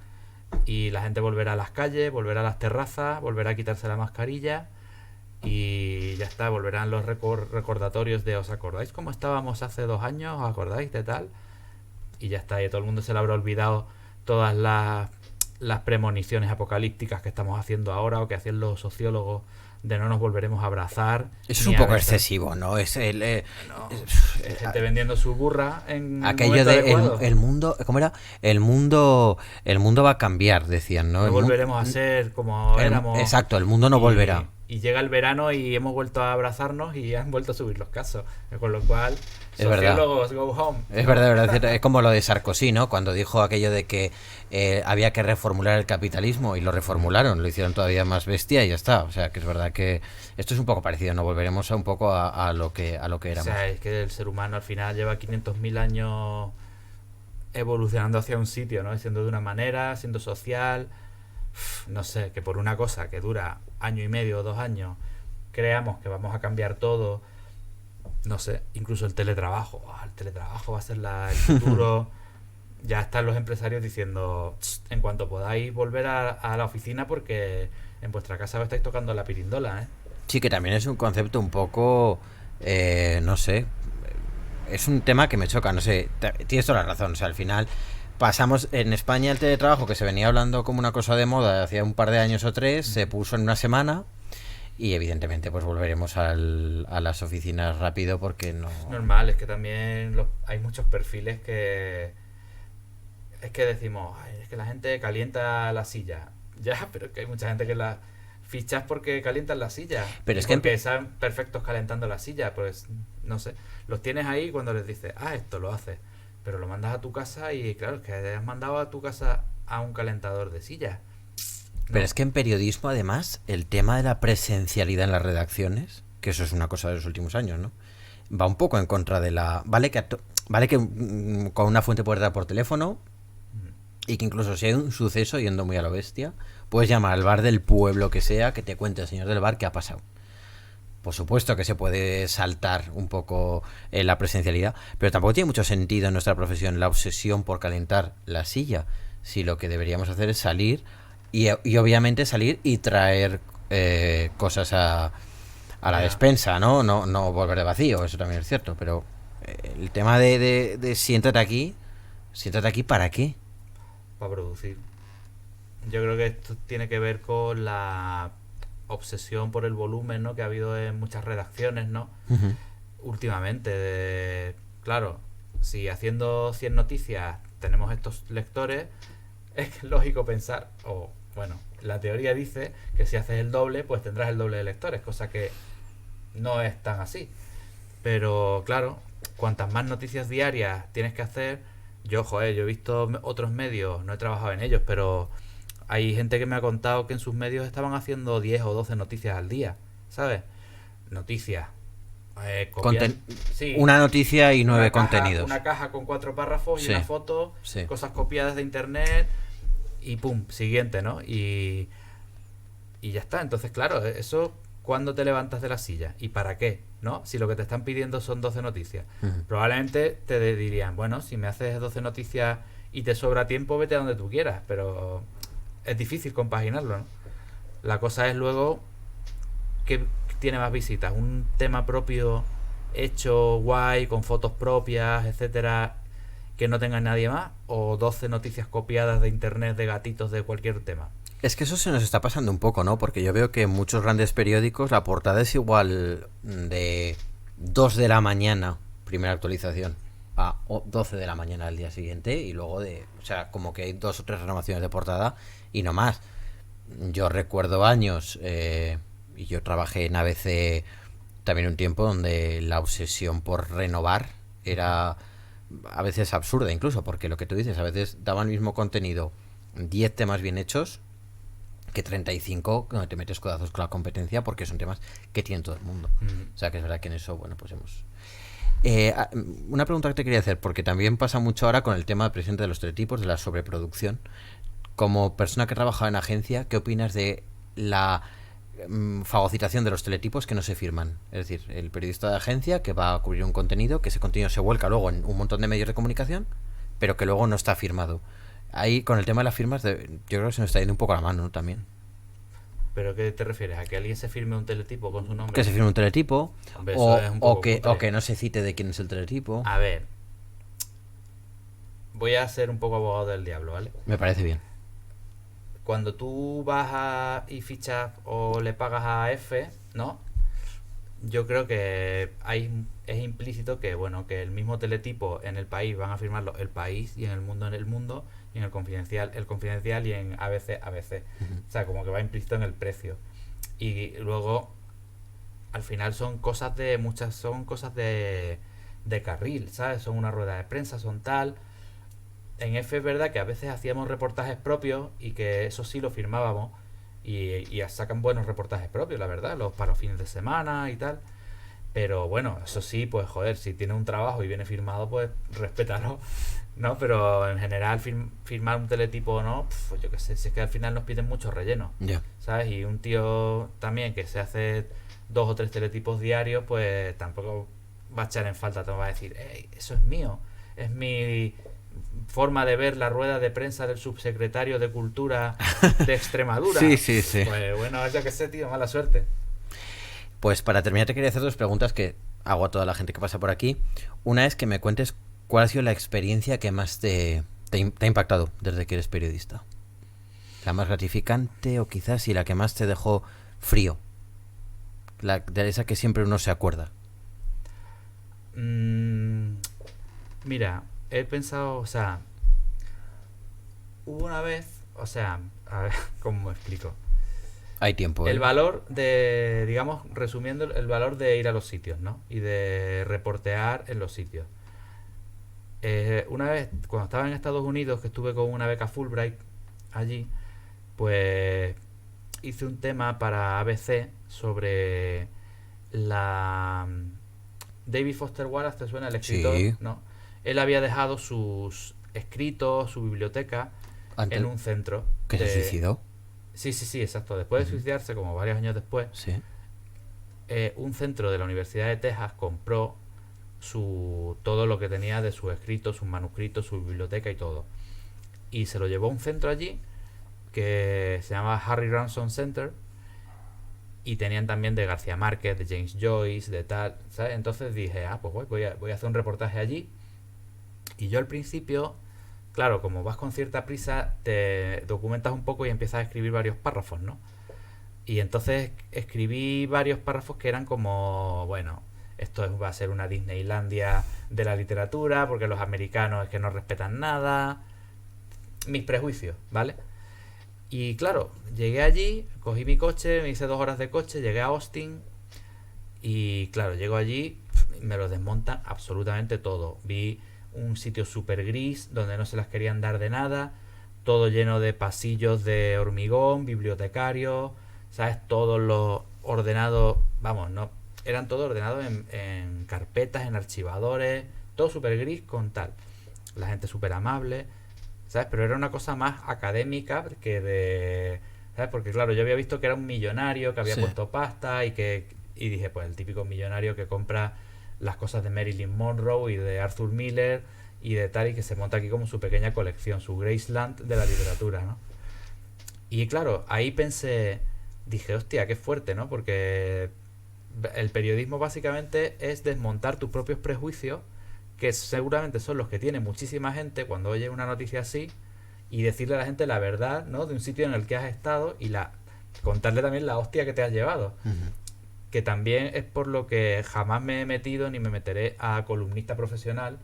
y la gente volverá a las calles, volverá a las terrazas, volverá a quitarse la mascarilla y ya está, volverán los recordatorios de ¿os acordáis cómo estábamos hace 2 años? ¿Os acordáis de tal? Y ya está, y a todo el mundo se le habrá olvidado todas las premoniciones apocalípticas que estamos haciendo ahora o que hacían los sociólogos de no nos volveremos a abrazar. Eso es un poco excesivo, ¿no? Es gente vendiendo su burra en aquello de el mundo, ¿cómo era? El mundo va a cambiar, decían, ¿no? No volveremos a ser como éramos. Exacto, el mundo no volverá. y llega el verano y hemos vuelto a abrazarnos y han vuelto a subir los casos. Con lo cual, es sociólogos, go home. Es verdad, es como lo de Sarkozy, ¿no? Cuando dijo aquello de que había que reformular el capitalismo y lo reformularon, lo hicieron todavía más bestia y ya está. O sea, que es verdad que esto es un poco parecido, ¿no? Volveremos un poco a lo que éramos. O sea, es que el ser humano al final lleva 500.000 años evolucionando hacia un sitio, ¿no? Siendo de una manera, siendo social. No sé, que por una cosa que dura año y medio o 2 años creamos que vamos a cambiar todo. No sé, incluso el teletrabajo. El teletrabajo va a ser el futuro. Ya están los empresarios diciendo, en cuanto podáis volver a la oficina porque en vuestra casa me estáis tocando la pirindola, ¿eh? Sí, que también es un concepto un poco, no sé, es un tema que me choca, no sé, tienes toda la razón, o sea, al final pasamos en España el teletrabajo, que se venía hablando como una cosa de moda hacía un par de años o 3, se puso en una semana y evidentemente pues volveremos a las oficinas rápido porque no... Es normal, es que también hay muchos perfiles que... Es que decimos, es que la gente calienta la silla. Ya, pero es que hay mucha gente que la fichas porque calientan la silla. Pero es que porque saben perfectos calentando la silla, pues no sé. Los tienes ahí cuando les dices, esto lo haces. Pero lo mandas a tu casa y claro, es que has mandado a tu casa a un calentador de silla. No. Pero es que en periodismo, además, el tema de la presencialidad en las redacciones, que eso es una cosa de los últimos años, ¿no? Va un poco en contra de la... Vale que con una fuente puedes dar por teléfono y que incluso si hay un suceso, yendo muy a lo bestia, puedes llamar al bar del pueblo que sea, que te cuente el señor del bar qué ha pasado. Por supuesto que se puede saltar un poco la presencialidad, pero tampoco tiene mucho sentido en nuestra profesión la obsesión por calentar la silla. Si lo que deberíamos hacer es salir y obviamente salir y traer cosas a la despensa, ¿no? No volver de vacío, eso también es cierto, pero el tema de siéntate aquí ¿para qué? Para producir. Yo creo que esto tiene que ver con la obsesión por el volumen, ¿no? Que ha habido en muchas redacciones, ¿no? Uh-huh. Últimamente, claro, si haciendo 100 noticias tenemos estos lectores, es lógico pensar, bueno, la teoría dice que si haces el doble, pues tendrás el doble de lectores, cosa que no es tan así. Pero claro, cuantas más noticias diarias tienes que hacer, yo he visto otros medios, no he trabajado en ellos, pero hay gente que me ha contado que en sus medios estaban haciendo 10 o 12 noticias al día, ¿sabes? Noticias. Sí, una noticia y 9 contenidos. Una caja con 4 párrafos y una foto, cosas copiadas de internet y pum, siguiente, ¿no? Y ya está. Entonces, claro, eso, ¿cuándo te levantas de la silla? ¿Y para qué? ¿No? Si lo que te están pidiendo son 12 noticias. Uh-huh. Probablemente te dirían, bueno, si me haces 12 noticias y te sobra tiempo, vete a donde tú quieras, pero es difícil compaginarlo, ¿no? La cosa es luego que tiene más visitas, un tema propio hecho guay, con fotos propias, etcétera, que no tenga nadie más, o 12 noticias copiadas de internet de gatitos de cualquier tema. Es que eso se nos está pasando un poco, ¿no? Porque yo veo que en muchos grandes periódicos la portada es igual de 2 de la mañana, primera actualización, a 12 de la mañana al día siguiente, y luego o sea, como que hay 2 o 3 renovaciones de portada y no más. Yo recuerdo años, y yo trabajé en ABC también un tiempo, donde la obsesión por renovar era a veces absurda incluso, porque lo que tú dices, a veces daban el mismo contenido 10 temas bien hechos que 35 donde te metes codazos con la competencia, porque son temas que tiene todo el mundo. O sea que es verdad que en eso, bueno, pues hemos... una pregunta que te quería hacer, porque también pasa mucho ahora con el tema presente de los teletipos, de la sobreproducción. Como persona que trabaja en agencia, ¿qué opinas de la fagocitación de los teletipos que no se firman? Es decir, el periodista de agencia que va a cubrir un contenido, que ese contenido se vuelca luego en un montón de medios de comunicación, pero que luego no está firmado. Ahí, con el tema de las firmas, yo creo que se nos está yendo un poco la mano, ¿no? También. ¿Pero qué te refieres? ¿A que alguien se firme un teletipo con su nombre? Que se firme un teletipo, Hombre, o que no se cite de quién es el teletipo. A ver, voy a ser un poco abogado del diablo, ¿vale? Me parece bien. Cuando tú vas y fichas o le pagas a F, ¿no? Yo creo que es implícito que, bueno, que el mismo teletipo en El País van a firmarlo El País, y en El Mundo, y en El Confidencial y en ABC. Uh-huh. O sea, como que va implícito en el precio. Y luego, al final son cosas de carril, ¿sabes? Son una rueda de prensa, son tal. En F es verdad que a veces hacíamos reportajes propios y que eso sí lo firmábamos y sacan buenos reportajes propios, la verdad, para los fines de semana y tal. Pero bueno, eso sí, pues joder, si tiene un trabajo y viene firmado, pues respétalo, ¿no? Pero en general firmar un teletipo, ¿no? Pues yo qué sé, si es que al final nos piden mucho relleno, Ya. ¿sabes? Y un tío también que se hace 2 o 3 teletipos diarios, pues tampoco va a echar en falta, te va a decir, hey, eso es mío, es mi forma de ver la rueda de prensa del subsecretario de Cultura de Extremadura. Sí, sí, sí. Pues bueno, yo qué sé, tío, mala suerte. Pues para terminar te quería hacer 2 preguntas que hago a toda la gente que pasa por aquí. Una es que me cuentes cuál ha sido la experiencia que más te ha impactado desde que eres periodista. La más gratificante o quizás y la que más te dejó frío. De esa que siempre uno se acuerda. Mira, he pensado, o sea, hubo una vez, o sea, a ver, ¿cómo me explico? Hay tiempo, ¿eh? El valor de, digamos, resumiendo, el valor de ir a los sitios, ¿no? Y de reportear en los sitios. Una vez, cuando estaba en Estados Unidos, que estuve con una beca Fulbright allí, pues hice un tema para ABC sobre la... David Foster Wallace, ¿te suena? El escritor, Sí. ¿no? Él había dejado sus escritos, su biblioteca, en Antes un centro que se de... suicidó. Sí, sí, sí, exacto. Después de suicidarse, como varios años después, Sí. un centro de la Universidad de Texas compró todo lo que tenía de sus escritos, sus manuscritos, su biblioteca y todo. Y se lo llevó a un centro allí que se llama Harry Ransom Center y tenían también de García Márquez, de James Joyce, de tal, ¿sabes? Entonces dije, pues voy a hacer un reportaje allí. Y yo al principio, claro, como vas con cierta prisa, te documentas un poco y empiezas a escribir varios párrafos, ¿no? Y entonces escribí varios párrafos que eran como, bueno, va a ser una Disneylandia de la literatura, porque los americanos es que no respetan nada. Mis prejuicios, ¿vale? Y claro, llegué allí, cogí mi coche, me hice 2 horas de coche, llegué a Austin y claro, llego allí, me lo desmontan absolutamente todo. Vi un sitio súper gris donde no se las querían dar de nada, todo lleno de pasillos de hormigón, bibliotecarios, ¿sabes? Todos los ordenados, vamos, no, eran todos ordenados en carpetas, en archivadores, todo súper gris con tal. La gente súper amable, ¿sabes? Pero era una cosa más académica que de... ¿Sabes? Porque claro, yo había visto que era un millonario que había Sí. puesto pasta y dije, pues el típico millonario que compra las cosas de Marilyn Monroe y de Arthur Miller y de tal y que se monta aquí como su pequeña colección, su Graceland de la literatura, ¿no? Y claro, ahí dije, hostia, qué fuerte, ¿no? Porque el periodismo básicamente es desmontar tus propios prejuicios, que seguramente son los que tiene muchísima gente cuando oye una noticia así, y decirle a la gente la verdad, ¿no? De un sitio en el que has estado y contarle también la hostia que te has llevado. Que también es por lo que jamás me he metido ni me meteré a columnista profesional,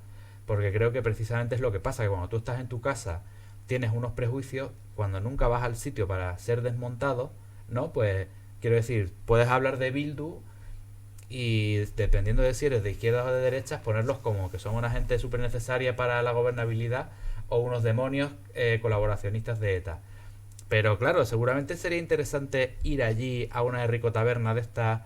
porque creo que precisamente es lo que pasa, que cuando tú estás en tu casa tienes unos prejuicios, cuando nunca vas al sitio para ser desmontado, ¿no? Pues quiero decir, puedes hablar de Bildu y dependiendo de si eres de izquierda o de derechas, ponerlos como que son una gente súper necesaria para la gobernabilidad o unos demonios colaboracionistas de ETA. Pero claro, seguramente sería interesante ir allí a una de Rico Taberna de esta,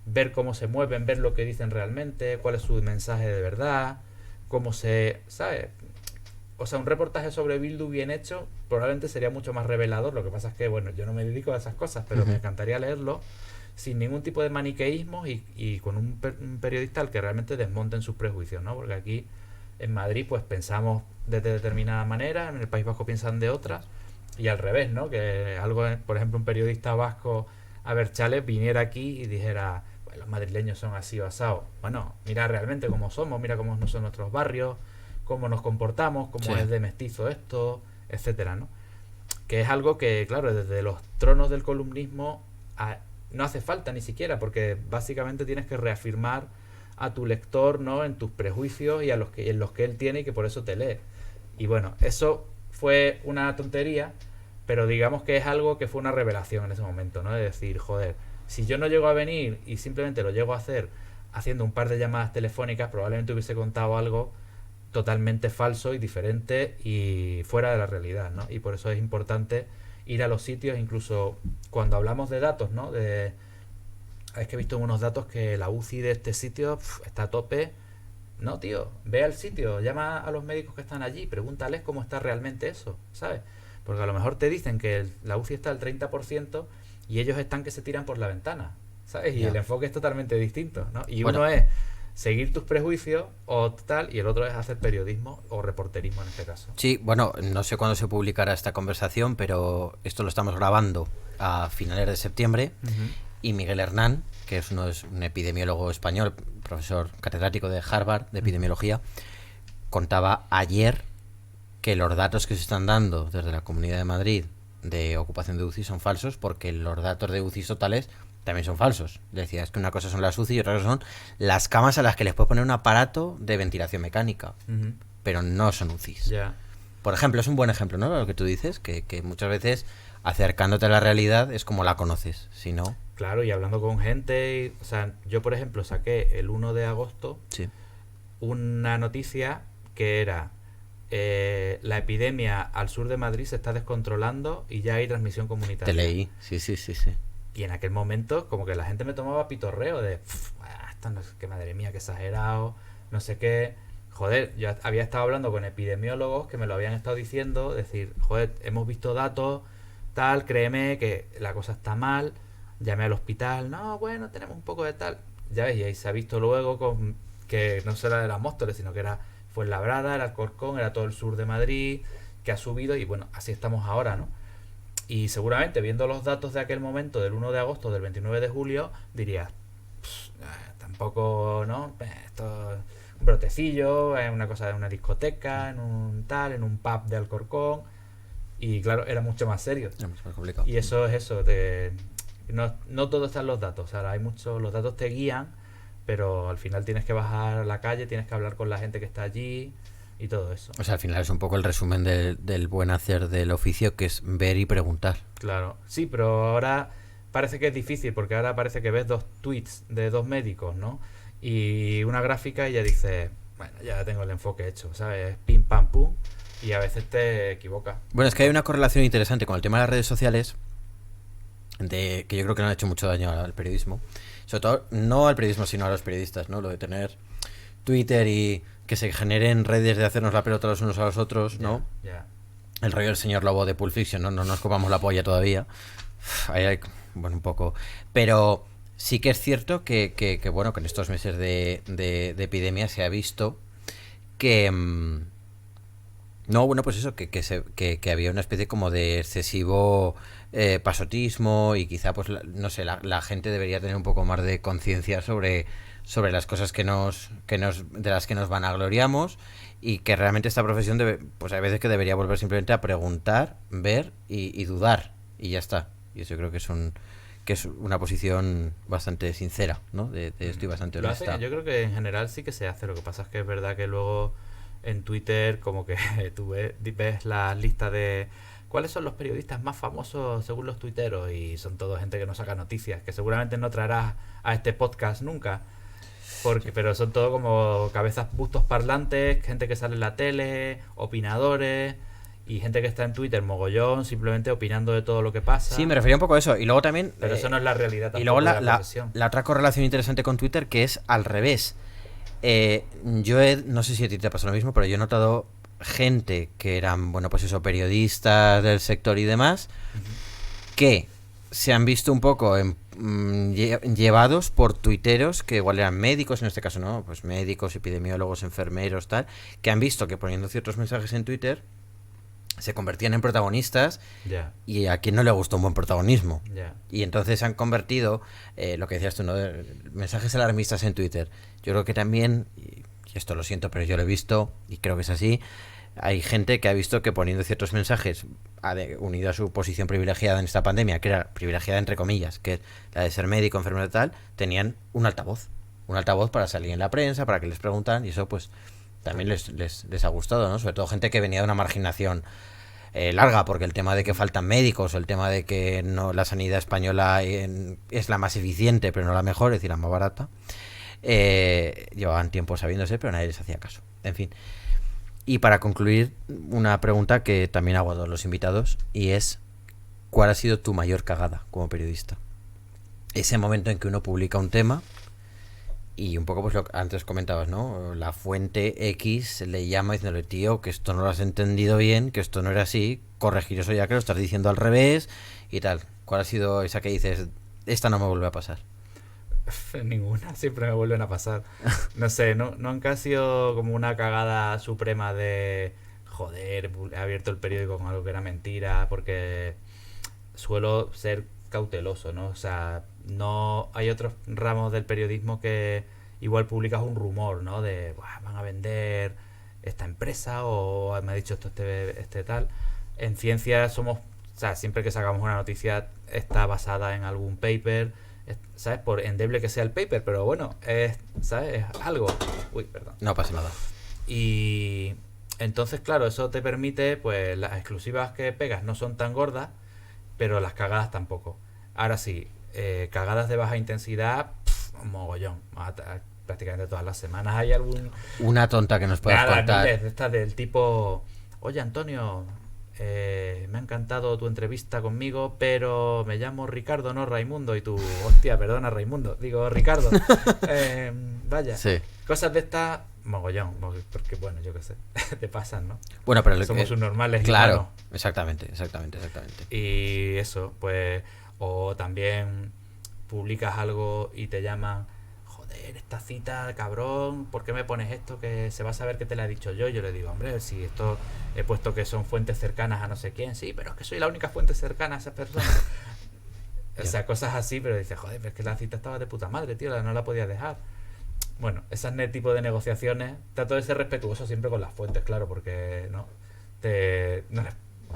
ver cómo se mueven, ver lo que dicen realmente, cuál es su mensaje de verdad, cómo ¿sabes? O sea, un reportaje sobre Bildu bien hecho probablemente sería mucho más revelador. Lo que pasa es que, bueno, yo no me dedico a esas cosas, pero me encantaría leerlo sin ningún tipo de maniqueísmo y con un periodista al que realmente desmonten sus prejuicios, ¿no? Porque aquí en Madrid pues pensamos de determinada manera, en el País Vasco piensan de otra y al revés, ¿no? Que por ejemplo, un periodista vasco, a ver, Chávez, viniera aquí y dijera, pues los madrileños son así o asados. Bueno, mira realmente cómo somos, mira cómo son nuestros barrios, cómo nos comportamos, cómo es de mestizo esto, etcétera, ¿no? Que es algo que, claro, desde los tronos del columnismo no hace falta ni siquiera, porque básicamente tienes que reafirmar a tu lector, ¿no? En tus prejuicios y en los que él tiene y que por eso te lee. Y bueno, eso fue una tontería, pero digamos que es algo que fue una revelación en ese momento, ¿no? De decir, joder, Si yo no llego a venir y simplemente lo llego a hacer haciendo un par de llamadas telefónicas, probablemente hubiese contado algo totalmente falso y diferente y fuera de la realidad, ¿no? Y por eso es importante ir a los sitios, incluso cuando hablamos de datos, ¿no? Es que he visto unos datos que la UCI de este sitio está a tope. No, tío, ve al sitio, llama a los médicos que están allí, pregúntales cómo está realmente eso, ¿sabes? Porque a lo mejor te dicen que la UCI está al 30% y ellos están que se tiran por la ventana, ¿sabes? Y el enfoque es totalmente distinto, ¿no? Y uno es seguir tus prejuicios o tal, y el otro es hacer periodismo o reporterismo en este caso. Sí, bueno, no sé cuándo se publicará esta conversación, pero esto lo estamos grabando a finales de septiembre. Y Miguel Hernán, que es un epidemiólogo español, profesor catedrático de Harvard de epidemiología, contaba ayer que los datos que se están dando desde la Comunidad de Madrid de ocupación de UCI son falsos, porque los datos de UCI totales también son falsos. Decía, es que una cosa son las UCI y otra cosa son las camas a las que les puedes poner un aparato de ventilación mecánica, pero no son UCIs. Por ejemplo, es un buen ejemplo, ¿no? Lo que tú dices, que muchas veces acercándote a la realidad es como la conoces, si no... Claro, y hablando con gente, o sea, yo por ejemplo saqué el 1 de agosto una noticia que era la epidemia al sur de Madrid se está descontrolando y ya hay transmisión comunitaria. Te leí, sí. Y en aquel momento como que la gente me tomaba pitorreo de, esto no es, que madre mía, qué exagerado, no sé qué. Joder, yo había estado hablando con epidemiólogos que me lo habían estado diciendo, decir, joder, hemos visto datos, tal, créeme que la cosa está mal. Llamé al hospital, no, bueno, tenemos un poco de tal. Ya ves, y ahí se ha visto luego que no será de las Móstoles, sino que era Fuenlabrada, era Alcorcón, era todo el sur de Madrid, que ha subido y bueno, así estamos ahora, ¿no? Y seguramente viendo los datos de aquel momento, del 1 de agosto, del 29 de julio, dirías, tampoco, ¿no? Esto es un brotecillo, es una cosa de una discoteca, en un pub de Alcorcón. Y claro, era mucho más serio. Era mucho más complicado. Y eso es eso, no todo está en los datos, o sea, hay muchos, los datos te guían, pero al final tienes que bajar a la calle, tienes que hablar con la gente que está allí y todo eso. O sea, al final es un poco el resumen del buen hacer del oficio, que es ver y preguntar. Claro, sí, pero ahora parece que es difícil, porque ahora parece que ves 2 tweets de 2 médicos, ¿no? Y una gráfica y ya dices, bueno, ya tengo el enfoque hecho, ¿sabes? Pim, pam, pum, y a veces te equivocas. Bueno, es que hay una correlación interesante con el tema de las redes sociales, que yo creo que no han hecho mucho daño al periodismo, sobre todo no al periodismo sino a los periodistas, ¿no? Lo de tener Twitter y que se generen redes de hacernos la pelota los unos a los otros, ¿no? El rollo del señor Lobo de Pulp Fiction, no nos copamos la polla todavía. Ahí hay, bueno, un poco, pero sí que es cierto que bueno, que en estos meses de epidemia se ha visto que no, bueno, pues eso, que había una especie como de excesivo pasotismo y quizá, pues, no sé, la gente debería tener un poco más de conciencia sobre las cosas de las que nos vanagloriamos, y que realmente esta profesión pues hay veces que debería volver simplemente a preguntar, ver y dudar, y ya está. Y eso creo que es una posición bastante sincera, ¿no? Estoy bastante honesta. Yo creo que en general sí que se hace, lo que pasa es que es verdad que luego en Twitter como que tú ves las listas de cuáles son los periodistas más famosos según los tuiteros, y son todo gente que no saca noticias, que seguramente no traerás a este podcast nunca, pero son todo como cabezas, bustos parlantes, gente que sale en la tele, opinadores y gente que está en Twitter mogollón simplemente opinando de todo lo que pasa. Sí, me refería un poco a eso. Y luego también... Pero eso no es la realidad tampoco. Y luego la otra correlación interesante con Twitter, que es al revés. No sé si a ti te pasa lo mismo, pero yo he notado gente que eran, bueno, pues eso, periodistas del sector y demás, que se han visto un poco llevados por tuiteros que igual eran médicos, en este caso no, pues médicos, epidemiólogos, enfermeros, tal, que han visto que poniendo ciertos mensajes en Twitter se convertían en protagonistas, y a quien no le gustó un buen protagonismo. Y entonces se han convertido, lo que decías tú, ¿no? Mensajes alarmistas en Twitter. Yo creo que también, y esto lo siento, pero yo lo he visto y creo que es así, hay gente que ha visto que poniendo ciertos mensajes unido a su posición privilegiada en esta pandemia, que era privilegiada entre comillas, que es la de ser médico, enfermero y tal, tenían un altavoz para salir en la prensa, para que les preguntaran, y eso pues también les ha gustado, ¿no? Sobre todo gente que venía de una marginación larga, porque el tema de que faltan médicos, o el tema de que no la sanidad española es la más eficiente, pero no la mejor, es decir, la más barata, llevaban tiempo sabiéndose, pero nadie les hacía caso. En fin. Y para concluir, una pregunta que también hago a todos los invitados, y es, ¿cuál ha sido tu mayor cagada como periodista? Ese momento en que uno publica un tema y un poco pues lo que antes comentabas, ¿no? La fuente X le llama diciéndole, tío, que esto no lo has entendido bien, que esto no era así, corregir eso ya que lo estás diciendo al revés y tal. ¿Cuál ha sido esa que dices, esta no me vuelve a pasar? Ninguna, siempre me vuelven a pasar. No sé, nunca ha sido como una cagada suprema de joder, he abierto el periódico con algo que era mentira, porque suelo ser cauteloso, ¿no? O sea, no hay otros ramos del periodismo que igual publicas un rumor, ¿no? De van a vender esta empresa o me ha dicho esto este tal. En ciencia somos, o sea, siempre que sacamos una noticia está basada en algún paper, ¿sabes? Por endeble que sea el paper, pero bueno, ¿sabes? Es algo. Uy, perdón. No pasa nada. Y entonces, claro, eso te permite, pues las exclusivas que pegas no son tan gordas, pero las cagadas tampoco. Ahora sí, cagadas de baja intensidad, mogollón. Prácticamente todas las semanas hay algún... Una tonta que nos puedas contar. Esta del tipo, oye Antonio, me ha encantado tu entrevista conmigo, pero me llamo Ricardo, no Raimundo. Y tú, hostia, perdona Raimundo, digo Ricardo. Vaya, sí. Cosas de estas, mogollón, porque bueno, yo qué sé, te pasan, ¿no? Bueno, pero somos subnormales. Claro, humanos. exactamente. Y eso, pues, o también publicas algo y te llaman, joder, esta cita, cabrón, ¿por qué me pones esto? Que se va a saber que te la he dicho yo. Yo le digo, hombre, si esto he puesto que son fuentes cercanas a no sé quién, sí, pero es que soy la única fuente cercana a esa persona. O sea, cosas así, pero dices, joder, pero es que la cita estaba de puta madre, tío, no la podía dejar. Bueno, ese tipo de negociaciones, trato de ser respetuoso siempre con las fuentes, claro, porque no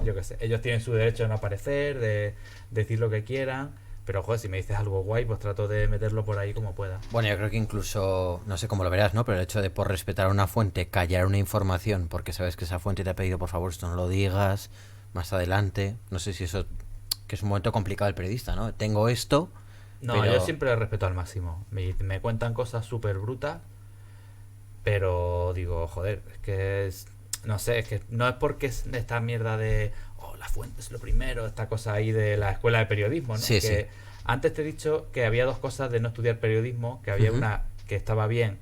yo qué sé, ellos tienen su derecho a no aparecer, de decir lo que quieran, pero joder, si me dices algo guay, pues trato de meterlo por ahí como pueda. Bueno, yo creo que incluso, no sé cómo lo verás, ¿no? Pero el hecho de por respetar a una fuente, callar una información, porque sabes que esa fuente te ha pedido, por favor, esto no lo digas, más adelante, no sé si eso, que es un momento complicado del periodista, ¿no? Tengo esto... No, pero... yo siempre respeto al máximo. Me cuentan cosas súper brutas, pero digo, joder, es que no sé, es que no es porque es esta mierda de la fuente es lo primero, esta cosa ahí de la escuela de periodismo, ¿no? Sí, que sí. Antes te he dicho que había dos cosas de no estudiar periodismo, que había una que estaba bien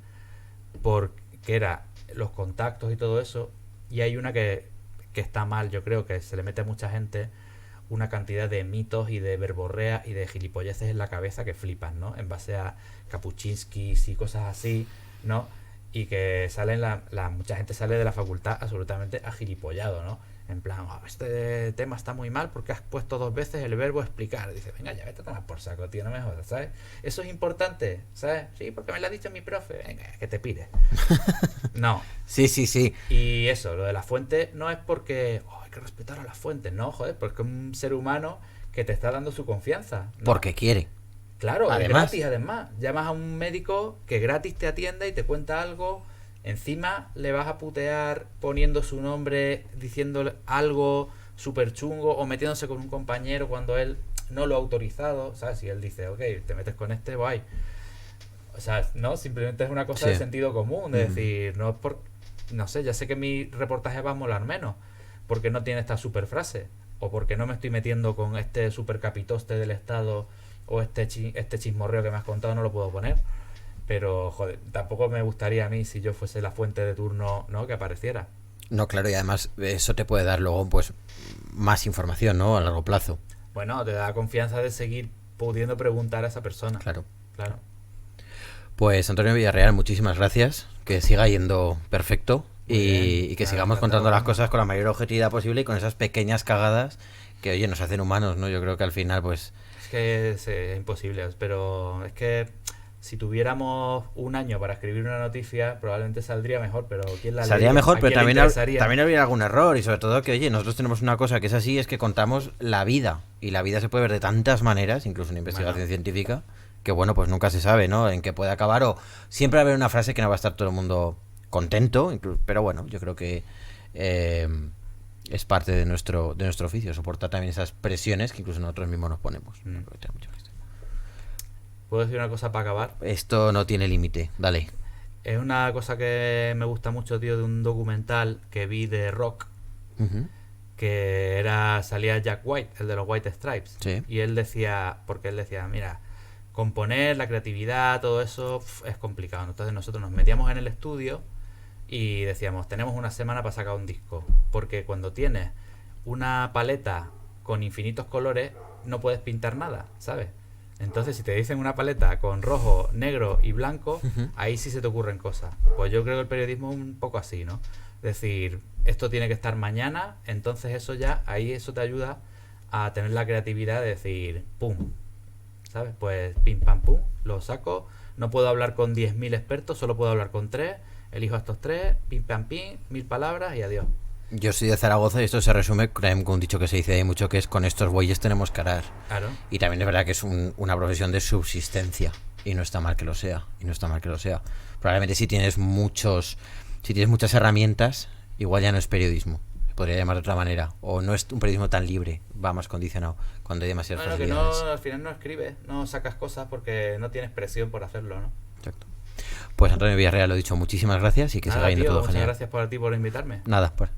porque era los contactos y todo eso, y hay una que está mal, yo creo que se le mete a mucha gente una cantidad de mitos y de verborrea y de gilipolleces en la cabeza que flipan, ¿no? En base a Kapuczynskis y cosas así, ¿no? Y que salen mucha gente sale de la facultad absolutamente agilipollado, ¿no? En plan, este tema está muy mal porque has puesto 2 veces el verbo explicar. Dice, venga, ya vete a tomar por saco, tío, no me jodas, ¿sabes? Eso es importante, ¿sabes? Sí, porque me lo ha dicho mi profe. Venga, que te pide. No. Sí. Y eso, lo de la fuente no es porque hay que respetar a las fuentes, no, joder, porque es un ser humano que te está dando su confianza, ¿no? Porque quiere. Claro, además. Es gratis, además. Llamas a un médico que gratis te atiende y te cuenta algo. Encima le vas a putear poniendo su nombre, diciéndole algo súper chungo o metiéndose con un compañero cuando él no lo ha autorizado, ¿sabes? Si él dice, ok, te metes con este, guay. O sea, no, simplemente es una cosa de sentido común, de decir, no es por... No sé, ya sé que mi reportaje va a molar menos porque no tiene esta super frase o porque no me estoy metiendo con este super capitoste del Estado o este chismorreo que me has contado, no lo puedo poner. Pero, joder, tampoco me gustaría a mí, si yo fuese la fuente de turno, ¿no?, que apareciera. No, claro, y además eso te puede dar luego, pues, más información, ¿no?, a largo plazo. Bueno, te da confianza de seguir pudiendo preguntar a esa persona. Claro. Claro. Pues, Antonio Villarreal, muchísimas gracias. Que siga yendo perfecto y que sigamos contando las cosas con la mayor objetividad posible y con esas pequeñas cagadas que, oye, nos hacen humanos, ¿no? Yo creo que al final, pues... Es que es imposible, pero es que... Si tuviéramos un año para escribir una noticia, probablemente saldría mejor, pero ¿quién la saldría mejor, pero también habría algún error. Y sobre todo que, oye, nosotros tenemos una cosa que es así, es que contamos la vida. Y la vida se puede ver de tantas maneras, incluso en investigación científica, que bueno, pues nunca se sabe, ¿no?, en qué puede acabar. O siempre va a haber una frase que no va a estar todo el mundo contento, pero bueno, yo creo que Es parte de nuestro oficio, soportar también esas presiones que incluso nosotros mismos nos ponemos. ¿Puedo decir una cosa para acabar? Esto no tiene límite, dale. Es una cosa que me gusta mucho, tío, de un documental que vi de rock, que salía Jack White, el de los White Stripes. Sí. Y él decía, mira, componer, la creatividad, todo eso es complicado. Entonces nosotros nos metíamos en el estudio y decíamos, tenemos una semana para sacar un disco. Porque cuando tienes una paleta con infinitos colores, no puedes pintar nada, ¿sabes? Entonces, si te dicen una paleta con rojo, negro y blanco, ahí sí se te ocurren cosas. Pues yo creo que el periodismo es un poco así, ¿no? Es decir, esto tiene que estar mañana, entonces eso te ayuda a tener la creatividad de decir, pum, ¿sabes? Pues pim, pam, pum, lo saco, no puedo hablar con 10.000 expertos, solo puedo hablar con 3, elijo a estos 3, pim, pam, pim, 1000 palabras y adiós. Yo soy de Zaragoza y esto se resume con un dicho que se dice ahí mucho, que es con estos bueyes tenemos que arar. Claro. Y también es verdad que es una profesión de subsistencia y no está mal que lo sea. Probablemente si tienes muchas herramientas, igual ya no es periodismo. Se podría llamar de otra manera. O no es un periodismo tan libre, va más condicionado cuando hay demasiadas facilidades. Al final no escribes, no sacas cosas porque no tienes presión por hacerlo, ¿no? Exacto. Pues Antonio Villarreal, lo dicho, muchísimas gracias y que se vaya yendo todo muchas genial. Gracias por ti por invitarme. Nada, pues.